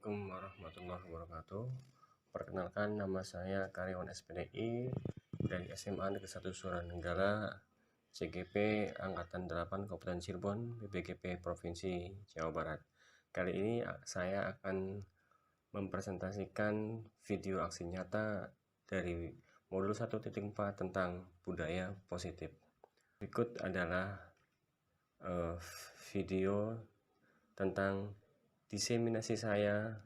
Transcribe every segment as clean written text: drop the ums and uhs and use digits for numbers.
Assalamualaikum warahmatullahi wabarakatuh. Perkenalkan, nama saya karyawan SPDI dari SMA Negeri 1 Suranenggala, CGP Angkatan 8 Kabupaten Cirebon, BPGP Provinsi Jawa Barat. Kali ini saya akan mempresentasikan video aksi nyata dari modul 1.4 tentang budaya positif. Berikut adalah video tentang diseminasi saya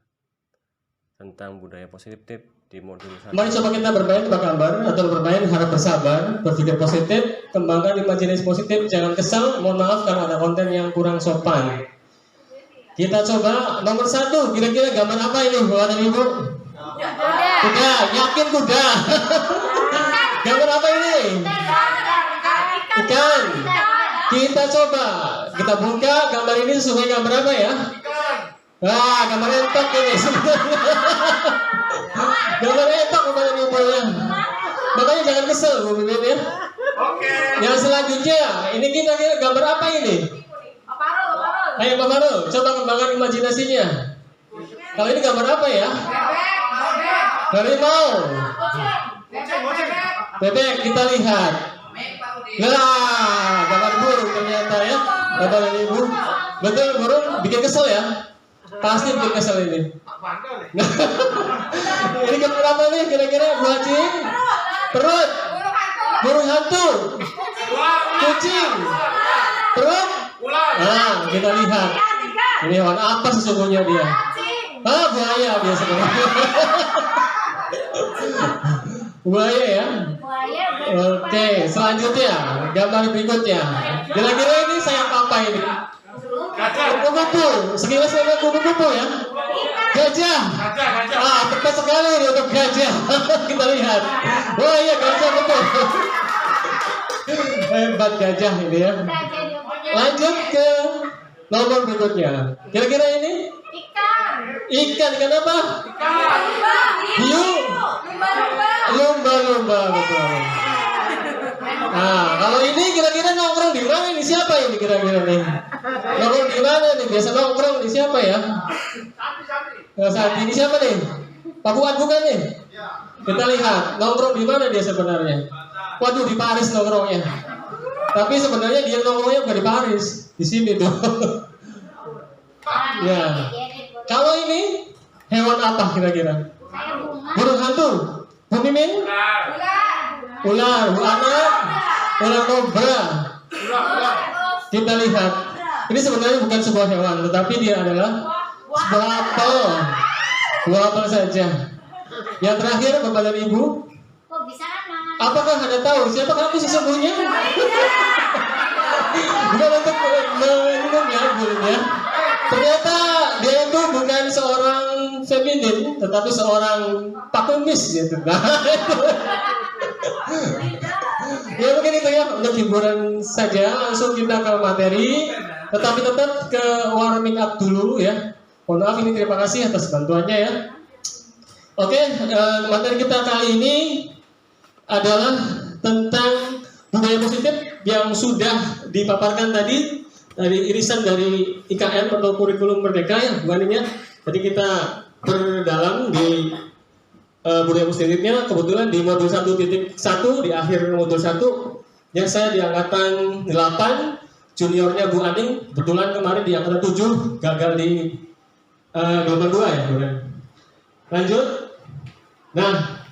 tentang budaya positif di modul 1. Mari coba kita bermain tebak gambar atau bermain harap bersabar, berpikir positif, kembangkan imajinasi positif, jangan kesal, mohon maaf kalau ada konten yang kurang sopan. Kita coba nomor 1, kira-kira gambar apa ini Bapak dan Ibu? Kuda, yakin kuda. Gambar apa ini? Ikan. Kita coba, kita buka gambar ini sesuai gambar apa ya? Wah, gambar entok ini. Gambar entok Bapak dan Ibu ya. Makanya jangan kesel Bu Bibit ya. Oke. Yang selanjutnya, ini kira-kira gambar apa ini? Ayo Pak Farul, coba kembangkan imajinasinya. Kalau ini gambar apa ya? Harimau. Bebek, kita lihat. Nah, gambar burung ternyata ya. Bapak dan Ibu. Betul, burung bikin kesel ya. Pasti bikin kesel ini. Ini gambar apa nih kira-kira Bu Haji? Perut. Burung hantu. Kucing. Perut. Nah, kita lihat. Ini hewan apa sesungguhnya dia? Buaya dia sebenarnya. Buaya ya. Oke, selanjutnya gambar berikutnya. Kira-kira ini sayap apa ini? Kupu-kupu. Sekilas saya kupu-kupu ya. Gajah. Tepat sekali ini untuk gajah. Kita lihat. Wah iya, gajah betul. Hebat gajah ini ya. Lanjut ke nomor berikutnya. Kira-kira ini? Ikan apa? Hiu. Lumba-lumba betul. Nah, kalau ini kira-kira nongkrong di mana ini? Siapa ini kira-kira nih? Nongkrong di mana nih? Biasa nongkrong di siapa ya? Saat ini siapa nih? Pak Buat bukan nih? Kita lihat nongkrong di mana dia sebenarnya. Waduh, di Paris nongkrongnya. Tapi sebenarnya dia nongkrongnya bukan di Paris, di sini tuh. Ya. Kalau ini hewan apa kira-kira? Burung hantu. Bu Mimin? Ular. Bu Anak? Ular kobra. Kita lihat. Ini sebenarnya bukan sebuah hewan, tetapi dia adalah sebuah apel. Buah apel saja. Yang terakhir Bapak dan Ibu, apakah Anda tahu siapa kamu sesungguhnya? Bukan untuk minum ya. Ternyata dia itu bukan seorang feminin, tetapi seorang pakumis gitu. Nah, itu. Ya mungkin itu ya untuk hiburan saja. Langsung kita ke materi, tetapi tetap ke warming up dulu ya. Mohon maaf ini, terima kasih atas bantuannya ya. Oke, materi kita kali ini adalah tentang budaya positif yang sudah dipaparkan tadi dari irisan dari IKM atau kurikulum merdeka ya bukan ini ya. Jadi kita berdalam di budaya positifnya. Kebetulan di modul 1.1 di akhir modul 1 yang saya di angkatan 8, juniornya Bu Aning kebetulan kemarin di angkatan 7 gagal di gelombang 2 ya. Lanjut. Nah,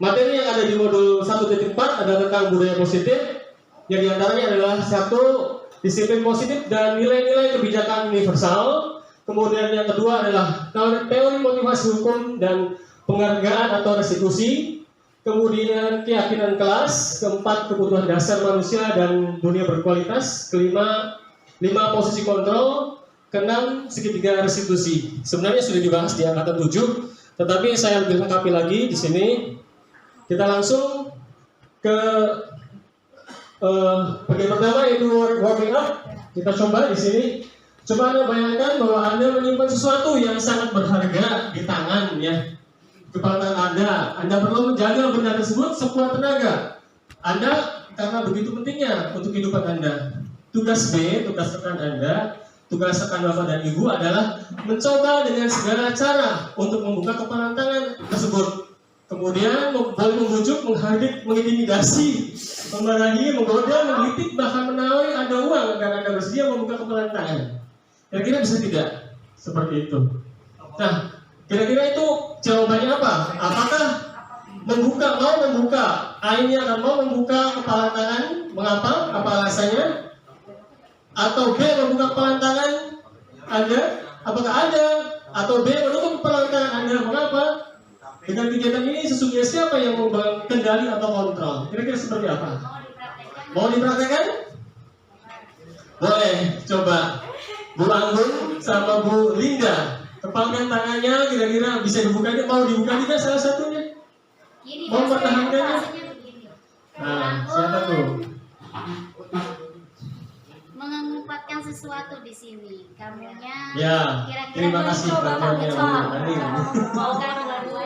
materi yang ada di modul 1.4 adalah tentang budaya positif, yang diantaranya adalah 1, disiplin positif dan nilai-nilai kebijakan universal. Kemudian yang kedua adalah teori motivasi hukum dan penghargaan atau restitusi. Kemudian keyakinan kelas. Keempat, kebutuhan dasar manusia dan dunia berkualitas. Kelima, 5 posisi kontrol. Keenam, segitiga restitusi. Sebenarnya sudah dibahas di angkatan 7, tetapi saya lebih lengkapi lagi di sini. Kita langsung ke bagian pertama yaitu warming up. Kita coba di sini. Coba Anda bayangkan bahwa Anda menyimpan sesuatu yang sangat berharga di tangan ya. Kepala Anda. Anda perlu menjaga benda tersebut sekuat tenaga Anda karena begitu pentingnya untuk kehidupan Anda. Tugas B, tugas rekan Anda tugas rekan Bapak dan Ibu adalah mencoba dengan segala cara untuk membuka kepalan tangan tersebut. Kemudian boleh membujuk, menghardik, mengintimidasi, memarahi, menggoda, menggelitik, bahkan menawari ada uang agar Anda bersedia membuka kepalan tangan. Kira-kira bisa tidak? Seperti itu. Nah, kira-kira itu jawabannya apa? Apakah mau membuka, A ini akan mau membuka kepalan tangan? Mengapa? Apa alasannya? Atau B membuka kepalan tangan Anda? Apakah ada? Atau B menutup kepalan tangan Anda? Mengapa? Dengan kegiatan ini sesungguhnya siapa yang membangun kendali atau kontrol? Kira-kira seperti apa? Mau dipraktekkan? Boleh, coba Bu Anggun sama Bu Linda kepalkan tangannya, kira-kira bisa dibuka. Mau dibuka tidak salah satunya? Mau mempertahankannya? Nah, siapa tuh? Mengungkapkan sesuatu di sini. Kamunya Ya, kira-kira terima kasih bantuannya Bu Ani.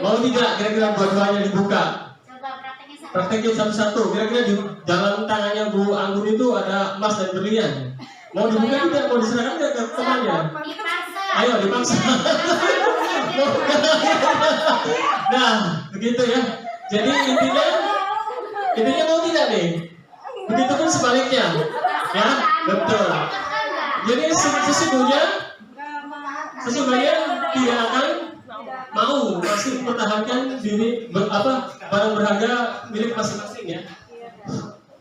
Mau tidak kira-kira dua-duanya dibuka? Coba praktekin sama. Praktekin satu-satu. Kira-kira di dalam tangannya Bu Anggun itu ada emas dan berlian. Mau dibuka tidak? Mau diserahkan tidak ke temannya? Dipaksa. Ayo dipaksa. Nah, begitu ya. Jadi intinya mau tidak nih? Begitu pun sebaliknya, ya betul. Jadi sesungguhnya tidak akan mau masih mempertahankan diri barang berharga milik masing-masing ya.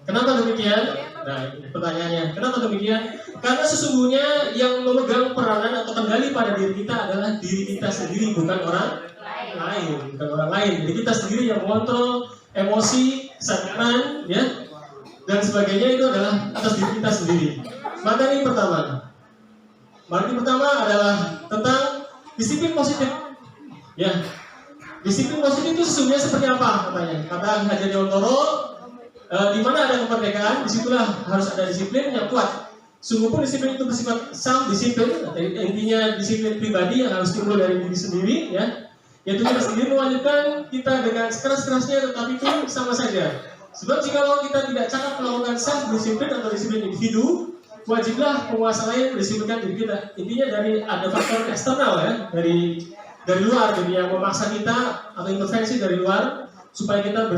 Kenapa demikian? Nah, pertanyaannya, kenapa demikian? Karena sesungguhnya yang memegang peranan atau kendali pada diri kita adalah diri kita sendiri, bukan orang lain. Jadi kita sendiri yang mengontrol emosi, kesadaran, ya, dan sebagainya itu adalah atas diri kita sendiri. Materi pertama adalah tentang disiplin positif. Ya, disiplin positif itu sesungguhnya seperti apa? Katanya, kata Hajar Dewantoro, di mana ada kemerdekaan, disitulah harus ada disiplin yang kuat. Sungguh pun disiplin itu bersifat self-disiplin, intinya disiplin pribadi yang harus timbul dari diri sendiri, ya. Yaitu kita sendiri mewajibkan kita dengan sekeras-kerasnya, tetapi itu sama saja. Sebab jika kita tidak cakap melakukan self-disiplin atau disiplin individu, wajiblah penguasa lain mendisiplinkan diri kita. Intinya dari ada faktor eksternal ya, dari luar, jadi yang memaksa kita atau intervensi dari luar supaya kita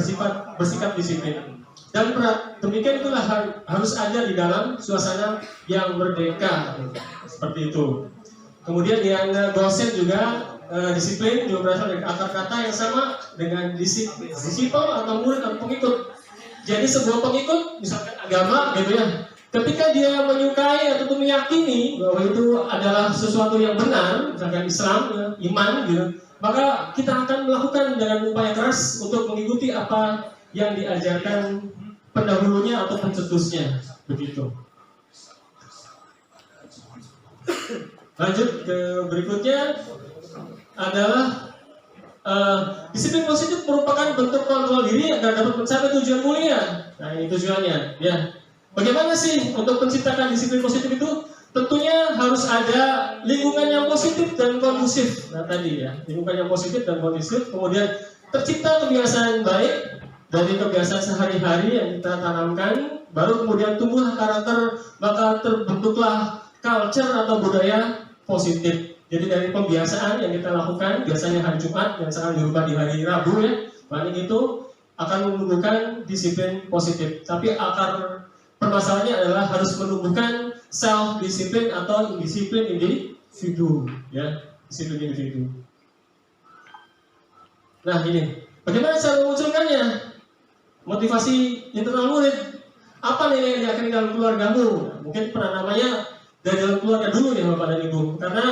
bersikap disiplin. Dan demikian itulah harus ada di dalam suasana yang merdeka, seperti itu. Kemudian yang dosen juga disiplin juga berasal dari akar kata yang sama dengan disiplin atau murid atau pengikut. Jadi sebuah pengikut, misalkan agama gitu ya, ketika dia menyukai atau meyakini bahwa itu adalah sesuatu yang benar, misalkan Islam, ya, iman gitu, maka kita akan melakukan dengan upaya keras untuk mengikuti apa yang diajarkan pendahulunya atau pencetusnya, begitu. Lanjut ke berikutnya adalah disiplin positif merupakan bentuk kontrol diri agar dapat mencapai tujuan mulia. Nah, ini tujuannya, ya. Bagaimana sih untuk menciptakan disiplin positif itu? Tentunya harus ada lingkungan yang positif dan kondusif. Nah, tadi ya, lingkungan yang positif dan kondusif. Kemudian tercipta kebiasaan baik dari kebiasaan sehari-hari yang kita tanamkan, baru kemudian tumbuh karakter, maka terbentuklah culture atau budaya positif. Jadi dari pembiasaan yang kita lakukan, biasanya hari Jumat yang sekarang dirubah di hari Rabu ya, paling itu akan menumbuhkan disiplin positif. Tapi akar permasalahannya adalah harus menumbuhkan self disiplin atau disiplin individu, ya, disiplin individu. Nah ini, bagaimana cara memunculkannya? Motivasi internal murid. Apa nilai yang diakhiri dalam keluargamu? Mungkin namanya dari dalam keluarga dulu ya Bapak dan Ibu. Karena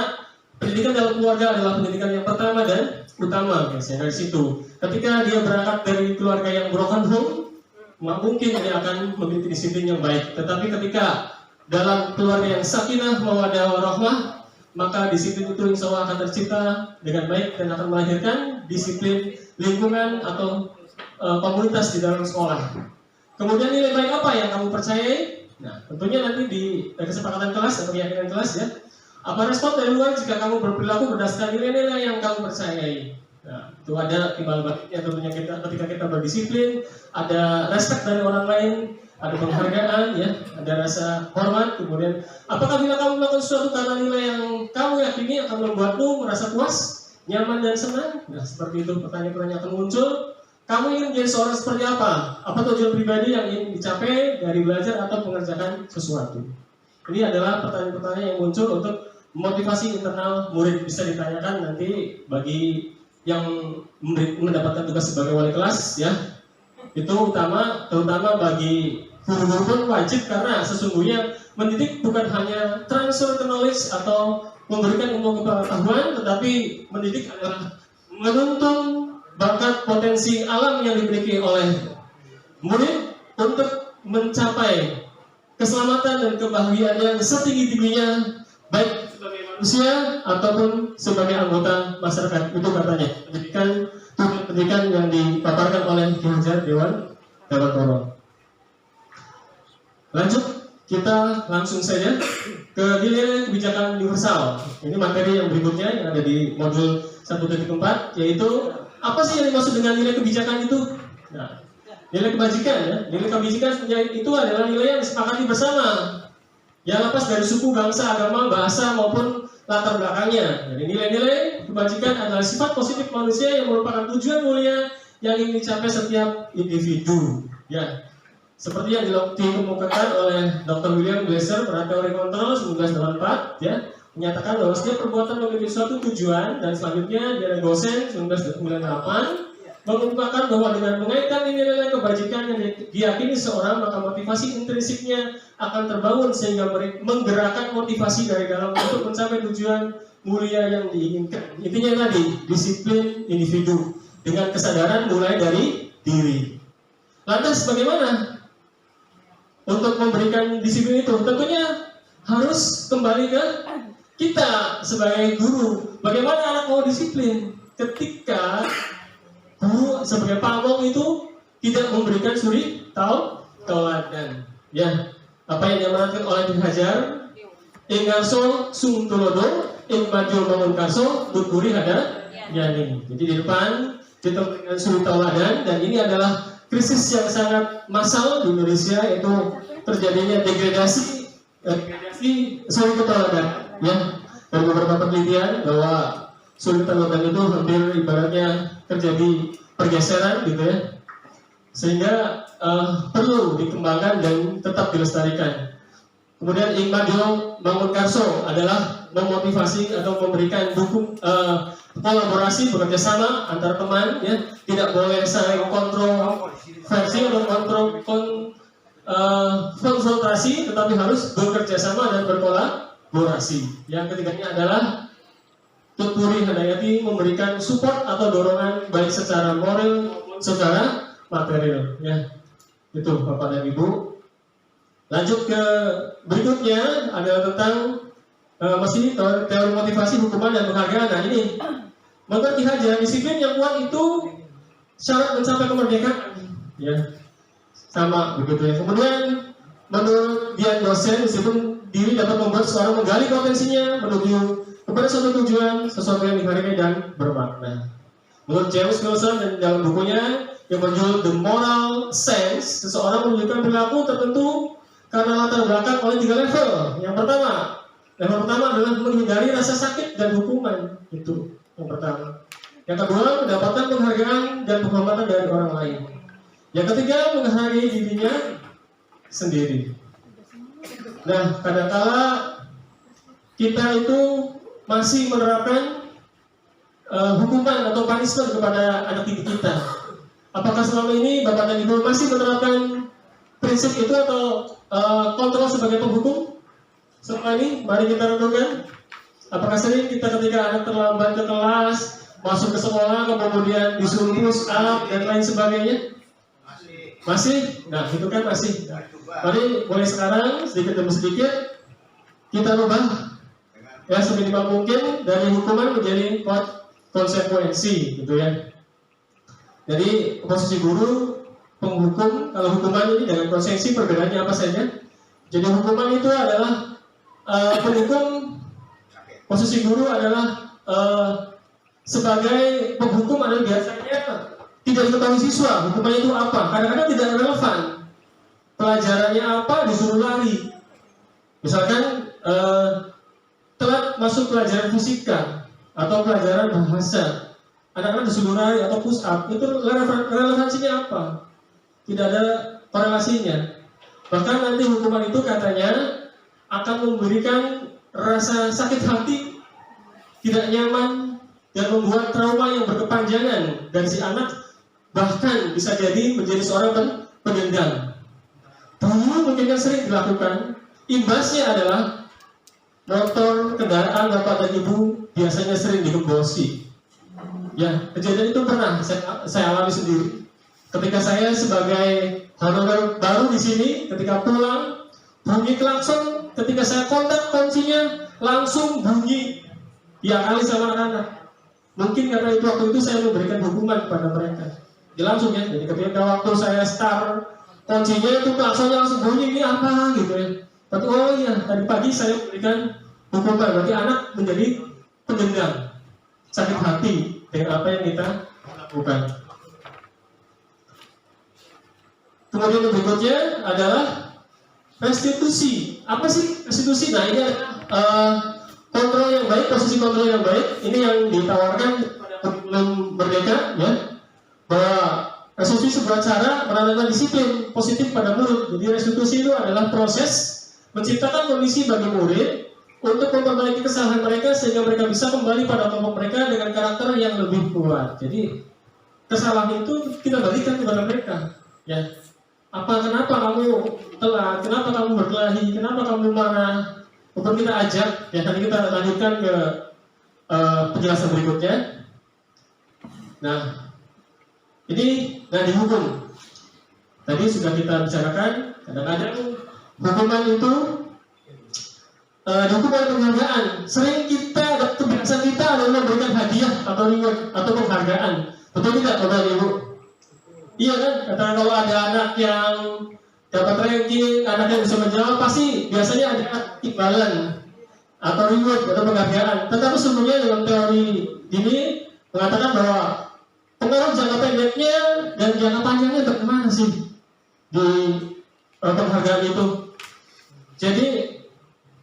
pendidikan dalam keluarga adalah pendidikan yang pertama dan utama, biasanya dari situ. Ketika dia berangkat dari keluarga yang broken home, mungkin dia akan memiliki disiplin yang baik. Tetapi ketika dalam keluarga yang sakinah mawaddah warahmah, maka disiplin itu insya Allah akan tercipta dengan baik dan akan melahirkan disiplin lingkungan atau komunitas di dalam sekolah. Kemudian nilai baik apa yang kamu percayai? Nah, tentunya nanti di kesepakatan kelas atau keyakinan kelas ya. Apa respon dari luar jika kamu berperilaku berdasarkan nilai-nilai yang kamu percayai? Nah, itu ada timbal baliknya tentunya ketika kita berdisiplin, ada respect dari orang lain, ada penghargaan, ya, ada rasa hormat. Kemudian, apakah bila kamu melakukan sesuatu karena nilai yang kamu yakini akan membuatmu merasa puas, nyaman dan senang? Nah, seperti itu pertanyaan-pertanyaan akan muncul. Kamu ingin menjadi seorang seperti apa? Apa tujuan pribadi yang ingin dicapai dari belajar atau mengerjakan sesuatu? Ini adalah pertanyaan-pertanyaan yang muncul untuk motivasi internal murid. Bisa ditanyakan nanti bagi yang mendapatkan tugas sebagai wali kelas, ya. Itu terutama bagi guru-guru pun wajib, karena sesungguhnya mendidik bukan hanya transfer knowledge atau memberikan ilmu pengetahuan, tetapi mendidik adalah menuntun bakat potensi alam yang dimiliki oleh murid untuk mencapai keselamatan dan kebahagiaan yang setinggi-tingginya, baik sebagai manusia ataupun sebagai anggota masyarakat. Itu katanya pendidikan yang dipaparkan oleh Ki Hajar Dewan Dawatoro. Lanjut, kita langsung saja ke nilai kebijakan universal. Ini materi yang berikutnya yang ada di modul 1.4, yaitu apa sih yang dimaksud dengan nilai kebijakan itu? Nah, nilai kebajikan, ya. Nilai kebajikan itu adalah nilai yang disepakati bersama, yang lepas dari suku, bangsa, agama, bahasa maupun latar belakangnya. Jadi nilai-nilai kebajikan adalah sifat positif manusia yang merupakan tujuan mulia yang ingin dicapai setiap individu. Ya, seperti yang dikemukakan oleh Dr. William Glasser pada teori kontrol 1984, ya, menyatakan bahwa setiap perbuatan memiliki suatu tujuan, dan selanjutnya dari Gosen 1998 mengemukakan bahwa dengan mengaitkan nilai-nilai kebajikan yang diyakini seorang, maka motivasi intrinsiknya akan terbangun sehingga menggerakkan motivasi dari dalam untuk mencapai tujuan mulia yang diinginkan. Intinya tadi, disiplin individu dengan kesadaran mulai dari diri. Lantas bagaimana untuk memberikan disiplin itu? Tentunya harus kembali ke kita sebagai guru. Bagaimana anak mau disiplin ketika guru sebagai pamong itu tidak memberikan suri tauladan? Ya, apa yang diamanatkan oleh Ki Hajar, ing ngarso sung tulodo, ing maju bangun karso, tuturi hada yani. Jadi di depan kita memberikan suri tauladan, dan ini adalah krisis yang sangat massal di Indonesia, yaitu terjadinya degradasi suri tauladan. Ya, dari beberapa penelitian bahwa suri tauladan itu hampir ibaratnya terjadi pergeseran, gitu ya, sehingga perlu dikembangkan dan tetap dilestarikan. Kemudian ing maju bangun karso adalah memotivasi atau memberikan kolaborasi, bekerja sama antar teman, ya, tidak boleh saling kontroversi atau konfrontasi, tetapi harus bekerja sama dan berkolaborasi. Yang ketiganya adalah tuturi hadayati, memberikan support atau dorongan baik secara moral maupun secara material, ya. Itu Bapak dan Ibu. Lanjut ke berikutnya adalah tentang masih teori motivasi, hukuman dan penghargaan. Nah, ini menurut Ki Hajar, disiplin yang kuat itu syarat mencapai kemerdekaan, ya. Sama begitu, ya. Kemudian menurut Dian dosen, disiplin diri dapat membuat seorang menggali potensinya menuju kepada suatu tujuan, sesuatu yang dihargai dan bermakna. Menurut James Wilson dan dalam bukunya yang berjudul The Moral Sense, seseorang menunjukkan perilaku tertentu karena latar belakang oleh 3 level. Yang pertama, level pertama adalah menghindari rasa sakit dan hukuman. Itu yang pertama. Yang kedua, mendapatkan penghargaan dan penghormatan dari orang lain. Yang ketiga, menghargai dirinya sendiri. Nah, kadangkala kita itu masih menerapkan hukuman atau punishment kepada anak didik kita. Apakah selama ini Bapak dan Ibu masih menerapkan prinsip itu atau kontrol sebagai penghukum? Selama ini, mari kita renungkan. Apakah sering kita ketika anak terlambat ke kelas, masuk ke sekolah, kemudian disuruh push up dan lain sebagainya? Masih? Nah, itu kan masih. Mari mulai sekarang, sedikit demi sedikit, kita rubah, ya, seminimal mungkin dari hukuman menjadi konsekuensi, gitu ya. Jadi posisi guru, penghukum, kalau hukuman ini dengan konsekuensi perbedaannya apa saja? Jadi hukuman itu adalah penghukum, posisi guru adalah sebagai penghukum adalah biasanya tidak diketahui siswa hukuman itu apa. Kadang-kadang tidak relevan. pelajarannya apa disuruh lari. Misalkan telat masuk pelajaran fisika atau pelajaran bahasa, anak-anak disuruh lari atau push up, itu relevansinya apa? Tidak ada korelasinya. Bahkan nanti hukuman itu katanya akan memberikan rasa sakit hati, tidak nyaman, dan membuat trauma yang berkepanjangan, dan si anak bahkan bisa jadi menjadi seorang pendendam. Dulu mungkin kan sering dilakukan. Imbasnya adalah motor kendaraan bapak dan ibu biasanya sering digembosi. Ya, kejadian itu pernah saya alami sendiri. Ketika saya sebagai honorer baru di sini, ketika pulang bunyi klakson, ketika saya kontak kuncinya langsung bunyi, diakali sama anak-anak. Mungkin karena itu waktu itu saya memberikan hukuman kepada mereka. Ya langsung ya, jadi ketika waktu saya start kuncinya itu klaksonnya langsung bunyi, ini apa gitu ya. Tapi oh iya, tadi pagi saya memberikan hukuman, berarti anak menjadi pendendam, sakit hati dengan apa yang kita lakukan. Kemudian yang berikutnya adalah restitusi. Apa sih restitusi? Nah ini adalah kontrol yang baik, posisi kontrol yang baik. Ini yang ditawarkan pada kurikulum Merdeka, ya, bahwa restitusi sebuah cara menanamkan disiplin positif pada murid. Jadi restitusi itu adalah proses menciptakan kondisi bagi murid untuk memperbaiki kesalahan mereka sehingga mereka bisa kembali pada kelompok mereka dengan karakter yang lebih kuat. Jadi kesalahan itu kita balikan kepada mereka, ya. Kenapa kamu telat? Kenapa kamu berkelahi? Kenapa kamu marah? Untuk kita ajak, ya tadi kita lanjutkan ke penjelasan berikutnya. Nah, ini dihukum. Tadi sudah kita bicarakan, kadang-kadang hukuman itu dihukum oleh penghargaan. Sering kita, kebiasaan kita adalah memberikan hadiah atau reward atau penghargaan. Betul tidak, Bapak Ibu? Iya kan? Karena kalau ada anak yang dapat ranking, anak yang bisa menjawab, pasti biasanya ada imbalan atau reward atau penghargaan. Tetapi sebenarnya dalam teori ini mengatakan bahwa pengaruh jangka pendeknya dan jangka panjangnya bagaimana sih di penghargaan itu. Jadi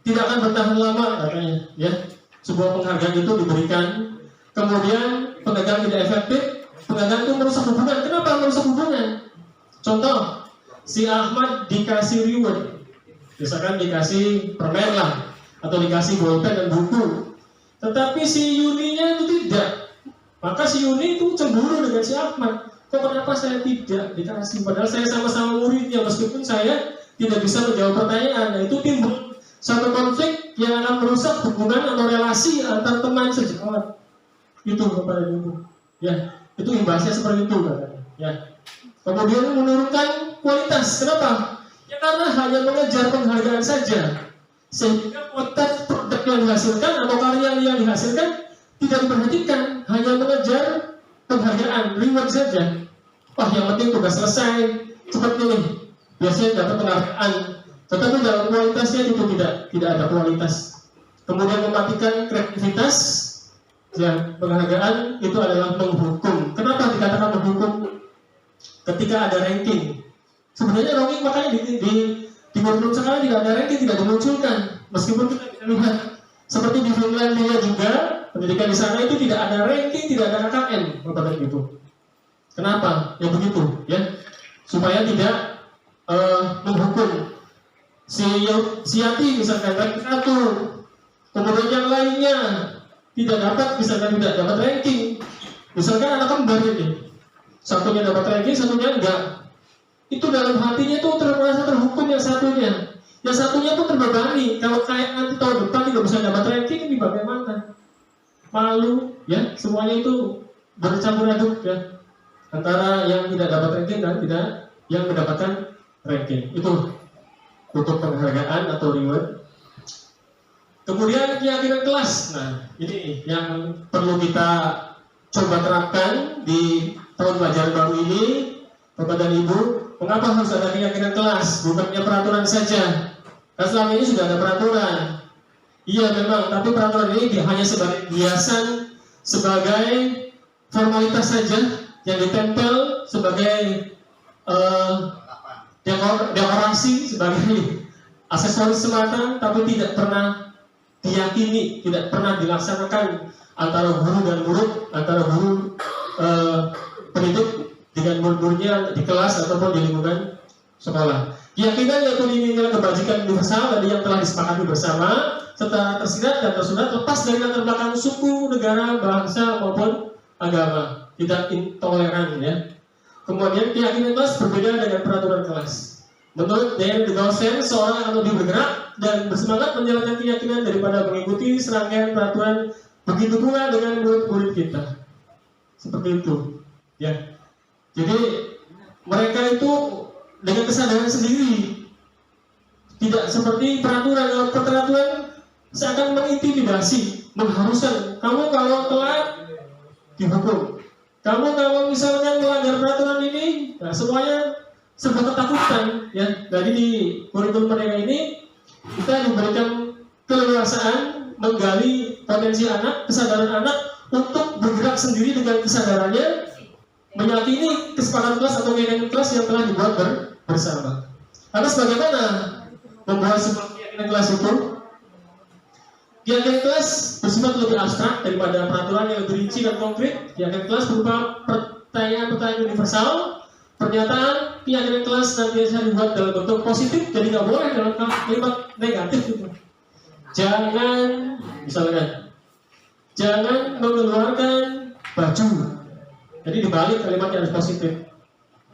tidak akan bertahan lama katanya, ya. Sebuah penghargaan itu diberikan, kemudian penghargaan tidak efektif, penghargaan itu merusak hubungan. Kenapa merusak hubungan? Contoh, si Ahmad dikasih reward, misalkan dikasih permen lah, atau dikasih bolpen dan buku, tetapi si Yuninya itu tidak. Maka si Yuni itu cemburu dengan si Ahmad. Kok kenapa saya tidak dikasih? Padahal saya sama-sama muridnya, meskipun saya tidak bisa menjawab pertanyaan. Nah, itu timbul satu konflik yang akan merusak hubungan atau relasi antar teman sejawat. Itu Bapak dan Ibu. Ya, itu imbasnya seperti itu katanya. Ya. Kemudian menurunkan kualitas. Kenapa? Ya karena hanya mengejar penghargaan saja, sehingga kualitas produk yang dihasilkan atau karya yang dihasilkan tidak diperhatikan, hanya mengejar penghargaan, reward saja. Wah, yang penting tugas selesai, seperti ini. Biasanya dapat penghargaan, tetapi dalam kualitasnya itu tidak ada kualitas. Kemudian mematikan kreativitas. Ya, penghargaan itu adalah menghukum. Kenapa dikatakan menghukum? Ketika ada ranking, sebenarnya ranking makanya di kurikulum sekarang tidak ada ranking, tidak dimunculkan. Meskipun kita bisa lihat seperti di Finlandia juga, pendidikan di sana itu tidak ada ranking, tidak ada KKN, Bapak dan Ibu. Kenapa? Ya begitu, ya, supaya tidak menghukum si Yati misalkan ranking 1, kemudian yang lainnya tidak dapat, misalkan tidak dapat ranking. Misalkan anak kembar ini, satunya dapat ranking, satunya enggak. Itu dalam hatinya itu merasa terhukum yang satunya pun terbebani. Kalau kayak nanti tahun depan tidak bisa dapat ranking, ini bagaimana? Malu, ya, semuanya itu bercampur aduk, ya, antara yang tidak dapat ranking dan tidak yang mendapatkan ranking. Itu untuk penghargaan atau reward. Kemudian keyakinan kelas. Nah, ini yang perlu kita coba terapkan di tahun pelajaran baru ini, Bapak dan Ibu. Mengapa harus ada keyakinan kelas? Bukannya peraturan saja. Karena selama ini sudah ada peraturan. Iya memang, tapi peraturan ini hanya sebagai hiasan, sebagai formalitas saja yang ditempel sebagai dekorasi sebagai aksesoris semata, tapi tidak pernah diyakini, tidak pernah dilaksanakan antara guru dan murid, antara guru pendidik dengan murid-muridnya di kelas ataupun di lingkungan sekolah. Keyakinan yaitu nilai kebajikan universal tadi yang telah disepakati bersama, serta tersirat dan tersurat lepas dari latar belakang suku, negara, bangsa maupun agama, tidak intoleran ya. Kemudian keyakinan kelas berbeda dengan peraturan kelas. Menurut Daniel Goldstein, seorang akan lebih bergerak dan bersemangat menjalankan keyakinan daripada mengikuti serangkaian peraturan. Begitu pula dengan murid-murid kita. Seperti itu ya. Jadi mereka itu dengan kesadaran sendiri, tidak seperti peraturan. Peraturan seakan mengintimidasi, mengharuskan kamu kalau telat dihukum, kamu kalau misalnya melanggar peraturan ini, nah semuanya serba ketakutan ya. Jadi di kurikulum mereka ini kita diberikan keleluasaan menggali potensi anak, kesadaran anak untuk bergerak sendiri dengan kesadarannya, meyakini kesepakatan kelas atau keyakinan kelas yang telah dibuat bersama. Lantas bagaimana membuat sebuah keyakinan kelas itu? Keyakinan kelas bersifat lebih abstrak daripada peraturan yang lebih rinci dan konkret. Keyakinan kelas berupa pertanyaan-pertanyaan universal. Pernyataan keyakinan kelas nantinya dibuat dalam bentuk positif, jadi nggak boleh dalam kalimat negatif gitu. Jangan, misalkan, jangan mengeluarkan baju. Jadi dibalik kalimatnya harus positif.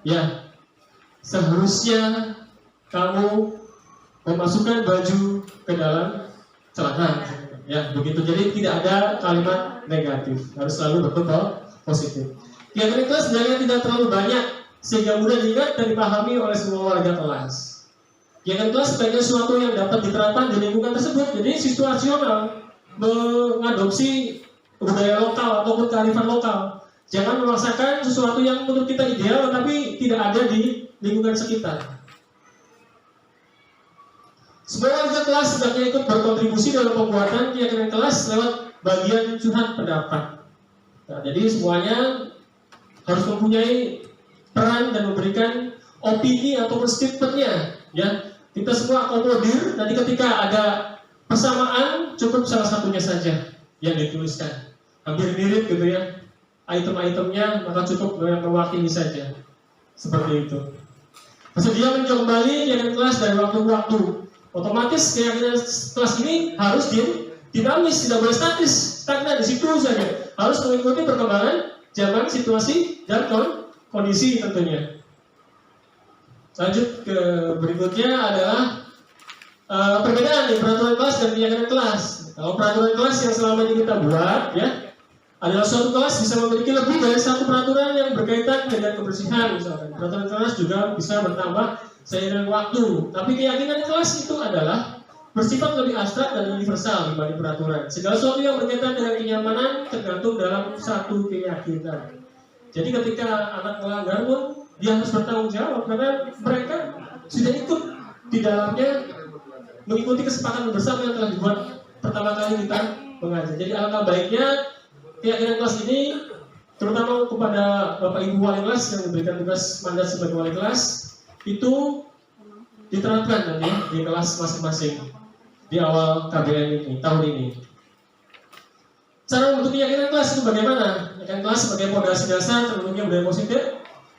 Ya, seharusnya kamu memasukkan baju ke dalam celana. Ya, begitu. Jadi tidak ada kalimat negatif, harus selalu berbentuk positif. Keyakinan kelas sebenarnya tidak terlalu banyak sehingga mudah diingat dan dipahami oleh semua warga kelas. Keyakinan kelas sebagai sesuatu yang dapat diterapkan di lingkungan tersebut. Jadi situasional, mengadopsi budaya lokal ataupun kearifan lokal. Jangan memaksakan sesuatu yang menurut kita ideal tapi tidak ada di lingkungan sekitar. Semua warga kelas hendaknya ikut berkontribusi dalam pembuatan keyakinan kelas lewat bagian curhat pendapat. Nah, jadi semuanya harus mempunyai peran dan memberikan opini ataupun statementnya. Ya, kita semua akomodir. Nanti ketika ada persamaan cukup salah satunya saja yang dituliskan. Hampir mirip gitu ya. Item-itemnya maka cukup mewakili saja. Seperti itu. Bersedia meninjau kembali keyakinan kelas dari waktu ke waktu. Otomatis keyakinan kelas ini harus dinamis, tidak boleh statis, stagnan di situ saja. Harus mengikuti perkembangan zaman, situasi, dan kondisi tentunya. Lanjut ke berikutnya adalah perbedaan di peraturan kelas dan keyakinan kelas. Kalau peraturan kelas yang selama ini kita buat, ya, adalah suatu kelas bisa memiliki lebih dari satu peraturan yang berkaitan dengan kebersihan, misalkan. Peraturan kelas juga bisa bertambah seiring waktu. Tapi keyakinan kelas itu adalah bersifat lebih abstrak dan universal dibanding peraturan. Segala sesuatu yang berkaitan dengan kenyamanan tergantung dalam satu keyakinan. Jadi ketika anak melanggar pun dia harus bertanggung jawab karena mereka sudah ikut di dalamnya mengikuti kesepakatan bersama yang telah dibuat pertama kali kita mengajar. Jadi alangkah baiknya keyakinan kelas ini terutama kepada Bapak Ibu wali kelas yang diberikan tugas mandat sebagai wali kelas itu diterapkan nanti di kelas masing-masing di awal KBM ini tahun ini. Cara membentuk keyakinan kelas itu bagaimana? Keyakinan kelas sebagai fondasi dasar terbentuknya budaya positif.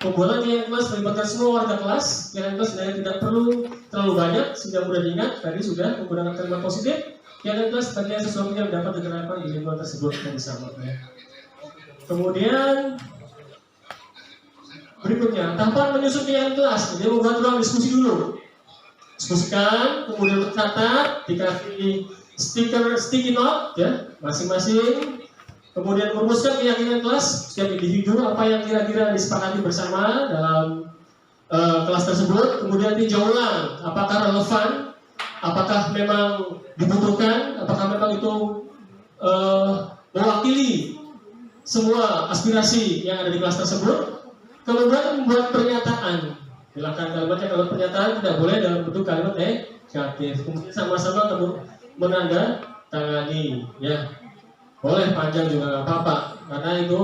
Pembuatan keyakinan kelas melibatkan semua warga kelas. Keyakinan kelas sebenarnya tidak perlu terlalu banyak sehingga mudah diingat. Tadi sudah menggunakan kalimat positif. Keyakinan kelas sebagai sesuatu yang dapat diterapkan di lingkungan tersebut bersama. Kemudian berikutnya, tahapan menyusun keyakinan kelas. Jadi membuat ruang diskusi dulu. Diskusikan, kemudian tercatat, dikasih sticky note ya masing-masing. Kemudian merumuskan keyakinan kelas setiap individu apa yang kira-kira disepakati bersama dalam kelas tersebut. Kemudian tinjau ulang apakah relevan, apakah memang dibutuhkan, apakah memang itu mewakili semua aspirasi yang ada di kelas tersebut. Kemudian membuat pernyataan. Silakan kalimatnya kalau pernyataan tidak boleh dalam bentuk kalimat negatif. Kemudian sama-sama menandatangani, ya. Boleh panjang juga nggak apa-apa, karena itu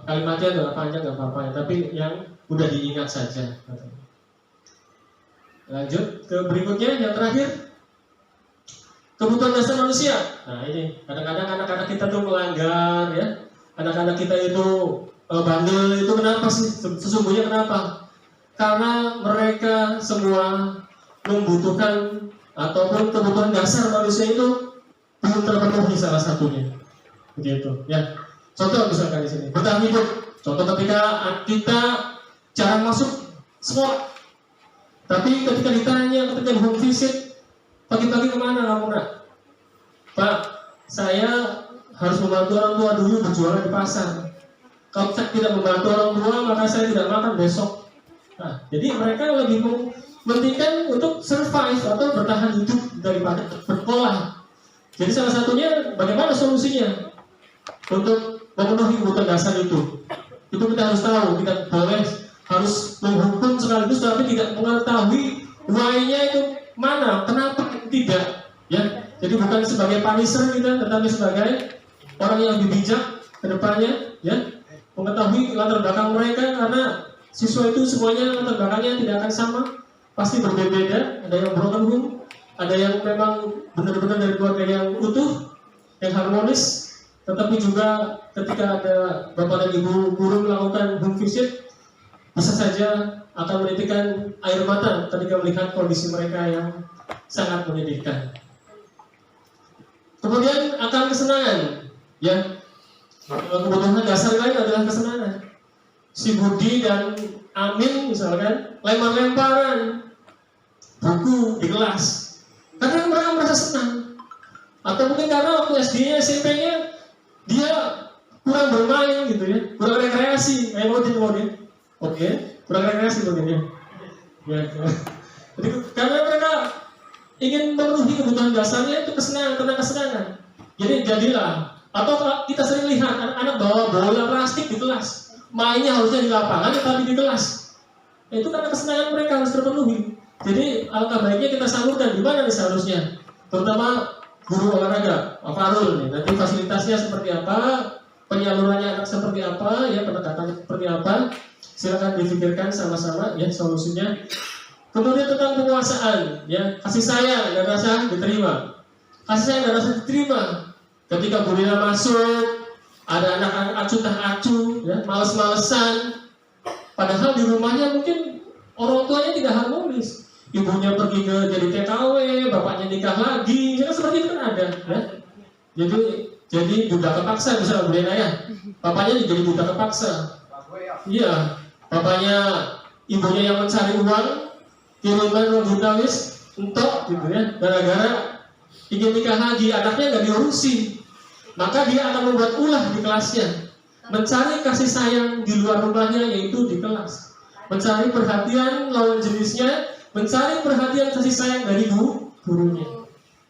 kalimatnya nggak panjang nggak apa-apa, tapi yang mudah diingat saja. Lanjut ke berikutnya, yang terakhir, kebutuhan dasar manusia. Nah ini, kadang-kadang anak-anak kita tuh melanggar ya. Anak-anak kita itu bandel, itu kenapa sih? Sesungguhnya kenapa? Karena mereka semua membutuhkan ataupun kebutuhan dasar manusia itu belum terpenuhi salah satunya. Begitu ya. Contoh misalkan di sini, bertahan hidup. Contoh ketika kita jarang masuk sekolah, tapi ketika ditanya, ketika di home visit, pagi-pagi kemana kamu nak? Pak, saya harus membantu orang tua dulu berjualan di pasar. Kalau saya tidak membantu orang tua, maka saya tidak makan besok. Nah, jadi mereka lebih mementingkan untuk survive atau bertahan hidup daripada bersekolah. Jadi salah satunya bagaimana solusinya untuk memenuhi kebutuhan dasar itu. Itu kita harus tahu, kita boleh harus menghukum sekaligus tapi tidak mengetahui why-nya itu mana, kenapa tidak, ya. Jadi bukan sebagai punisher kita, tetapi sebagai orang yang lebih bijak ke depannya, ya, mengetahui latar belakang mereka, karena siswa itu semuanya latar belakangnya tidak akan sama, pasti berbeda. Ada yang broken home, ada yang memang benar-benar dari keluarga yang utuh, yang harmonis, tetapi juga ketika ada bapak dan ibu guru melakukan home visit, bisa saja akan menitikkan air mata ketika melihat kondisi mereka yang sangat menyedihkan. Kemudian akan kesenangan, ya. Kebutuhan dasar lain adalah kesenangan. Si Budi dan Amin misalkan lempar-lemparan buku di kelas karena mereka merasa senang, atau mungkin karena waktu SD-nya, SMP-nya dia kurang bermain gitu ya, kurang rekreasi, modin. Oke, kurang rekreasi mungkin ya. Jadi karena mereka ingin memenuhi kebutuhan dasarnya itu kesenangan, tentang kesenangan. Jadi jadilah, atau kita sering lihat anak-anak bawa bola plastik di kelas, mainnya harusnya di lapangan tetapi di kelas. Itu karena kesenangan mereka harus terpenuhi. Jadi alangkah baiknya kita salurkan di mana nih seharusnya, terutama guru olahraga, Pak Farul nih. Nanti fasilitasnya seperti apa, penyalurannya anak seperti apa, ya pendekatannya seperti apa. Silakan dipikirkan sama-sama ya solusinya. Kemudian tentang penguasaan, ya kasih sayang dan rasa diterima. Kasih sayang dan rasa diterima. Ketika Bu Lina masuk, ada anak-anak acuh tak acuh, ya males-malesan. Padahal di rumahnya mungkin orang tuanya tidak harmonis. Ibunya pergi ke jadi TKW, bapaknya nikah lagi, ya kan seperti itu kan ada, ya. Jadi budak kepaksa misalnya Bu Lina ya. Bapaknya jadi budak kepaksa. Iya. Bapaknya, ibunya yang mencari uang, kiriman uang juta wis, entok gitu ya, gara-gara ingin nikah lagi, anaknya nggak diurusi, maka dia akan membuat ulah di kelasnya, mencari kasih sayang di luar rumahnya, yaitu di kelas, mencari perhatian lawan jenisnya, mencari perhatian kasih sayang dari gurunya,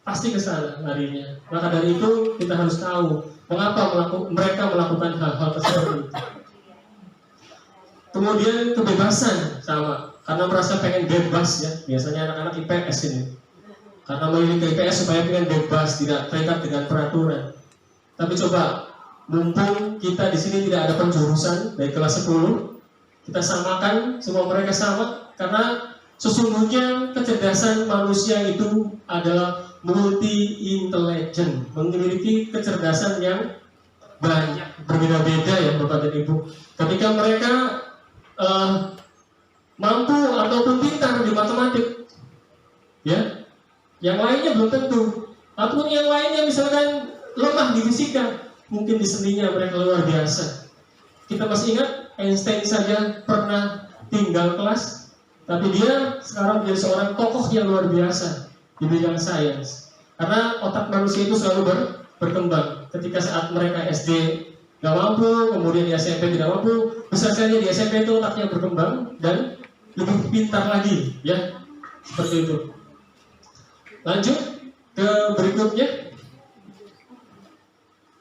pasti ke sana larinya. Maka dari itu kita harus tahu mengapa mereka melakukan hal-hal tersebut. Kemudian kebebasan sama, karena merasa pengen bebas ya. Biasanya anak-anak IPS ini, karena memilih ke IPS supaya pengen bebas, tidak terikat dengan peraturan. Tapi coba, mumpung kita di sini tidak ada penjurusan dari kelas 10, kita samakan semua mereka sama, karena sesungguhnya kecerdasan manusia itu adalah multi intelligent, memiliki kecerdasan yang banyak, berbeda-beda ya Bapak dan Ibu. Ketika mereka mampu ataupun pintar di matematik, ya, yang lainnya belum tentu. Ataupun yang lainnya misalkan lemah di fisika, mungkin di seninya mereka luar biasa. Kita masih ingat Einstein saja pernah tinggal kelas, tapi dia sekarang menjadi seorang tokoh yang luar biasa di bidang sains. Karena otak manusia itu selalu berkembang. Ketika saat mereka SD nggak mampu, kemudian di SMP tidak mampu, bisa saja di SMP itu otaknya berkembang dan lebih pintar lagi, ya, seperti itu. Lanjut ke berikutnya,